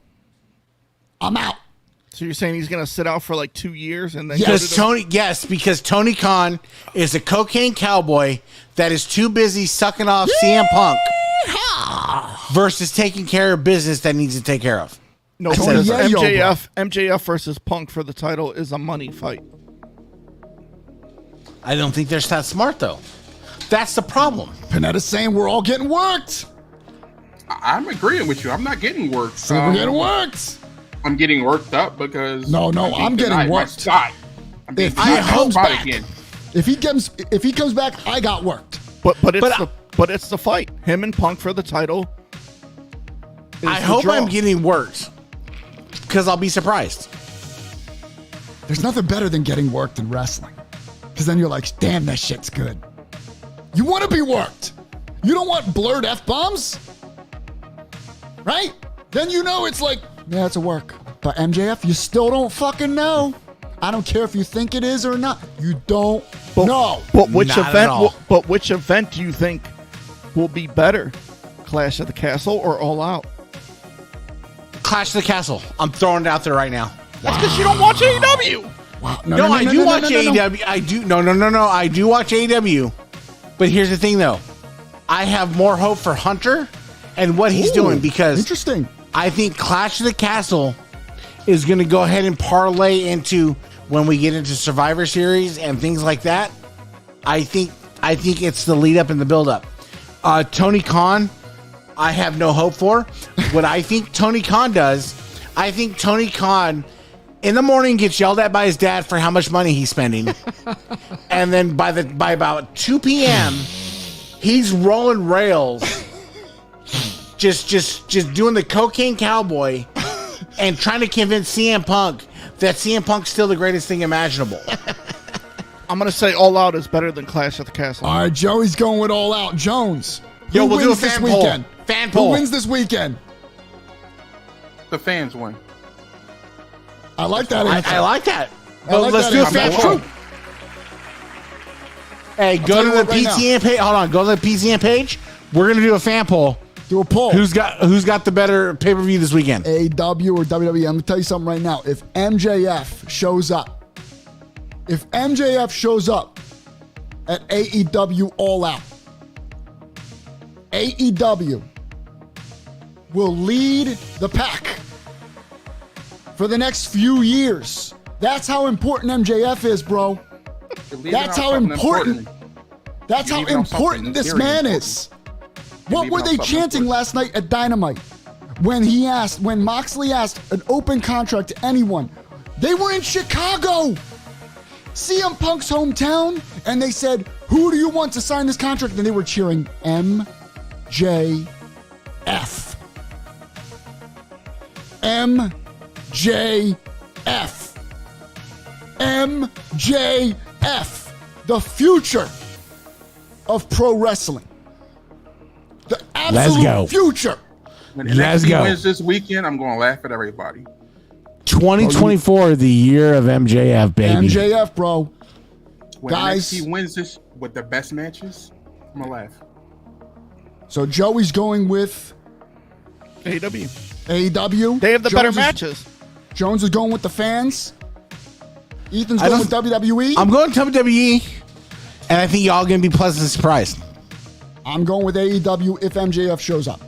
I'm out." So you're saying he's going to sit out for like 2 years and then Yes. Because Tony Khan is a cocaine cowboy that is too busy sucking off CM Punk versus taking care of business that needs to take care of. No, I said because it. Yeah, MJF versus Punk for the title is a money fight. I don't think they're that smart though. That's the problem. Panetta's saying we're all getting worked. I'm agreeing with you. I'm not getting worked. So we're getting worked. I'm getting worked up because No, being I'm getting denied my worked. spot. I'm being If he denied my comes spot back, again. if he comes back, I got worked. But But it's the fight. Him and Punk for the title. is I the hope draw. I'm getting worked because I'll be surprised. There's nothing better than getting worked in wrestling. Because then you're like, damn, that shit's good. You want to be worked. You don't want blurred F-bombs. Right? Then you know it's like, yeah, it's a work. But MJF, you still don't fucking know. I don't care if you think it is or not. You don't know. But which Not at event? all. But which event do you think will be better, Clash of the Castle or All Out? Clash of the Castle. I'm throwing it out there right now. That's because you don't watch AEW. Wow. No, I do watch AEW. I do. No. I do watch AEW. But here's the thing, though. I have more hope for Hunter and what he's doing because Interesting. I think Clash of the Castle is going to go ahead and parlay into when we get into Survivor Series and things like that. I think it's the lead up and the build up. Tony Khan, I have no hope for. What I think Tony Khan does, I think Tony Khan in the morning gets yelled at by his dad for how much money he's spending, and then by about 2 p.m. he's rolling rails, just doing the cocaine cowboy, and trying to convince CM Punk that CM Punk's still the greatest thing imaginable. I'm gonna say All Out is better than Clash of the Castle. All right, Joey's going with All Out. Jones, Yo, Who we'll do a wins this fan poll. weekend? Fan Who poll. wins this weekend? The fans win. I like that answer. I like that. I like Let's that do a answer. fan That's poll. true. Hey, tell go to you the what right now. PTN page. Hold on. Go to the PTN page. We're gonna do a fan poll. Do a poll. Who's got the better pay per view this weekend? AEW or WWE? I'm gonna tell you something right now. If MJF shows up at AEW All Out, AEW will lead the pack for the next few years. That's how important MJF is, bro. You're leaving That's out how something important. That's You're how leaving out something important this very man important. is. You're What leaving were out they something chanting important. last night at Dynamite when Moxley asked an open contract to anyone? They were in Chicago, CM Punk's hometown, and they said, "Who do you want to sign this contract?" And they were cheering MJF. MJF. MJF. The future of pro wrestling. The absolute go. future. When Let's NXT go. wins this weekend, I'm going to laugh at everybody. 2024, the year of MJF, baby. MJF, bro. When Guys. NXT wins this with the best matches, I'm going to laugh. So Joey's going with AEW. AEW. They have the better Jones is- matches. Jones is going with the fans. Ethan's I going with don't- WWE. I'm going to WWE, and I think y'all gonna be pleasantly surprised. I'm going with AEW if MJF shows up.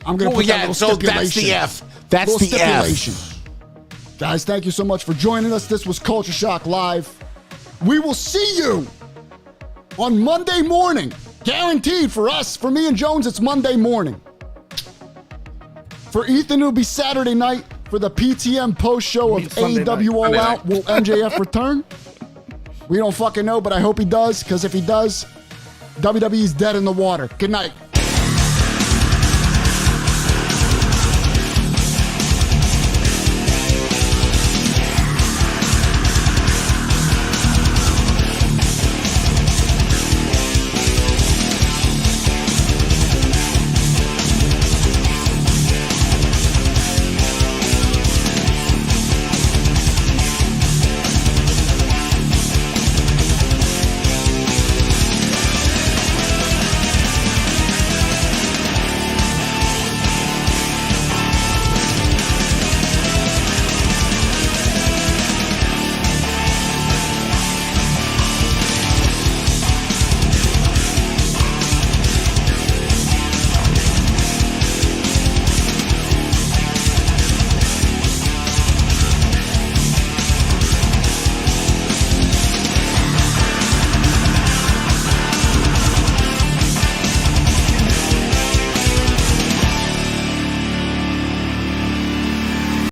I'm going to Oh put that yeah, little so that's stipulation. the F. That's Little the stipulation. F. Guys, thank you so much for joining us. This was Culture Shock Live. We will see you on Monday morning. Guaranteed for us. For me and Jones, it's Monday morning. For Ethan, it'll be Saturday night for the PTM post show of Means Sunday AEW night. All Sunday Out. night. Will MJF return? We don't fucking know, but I hope he does, because if he does, WWE's dead in the water. Good night.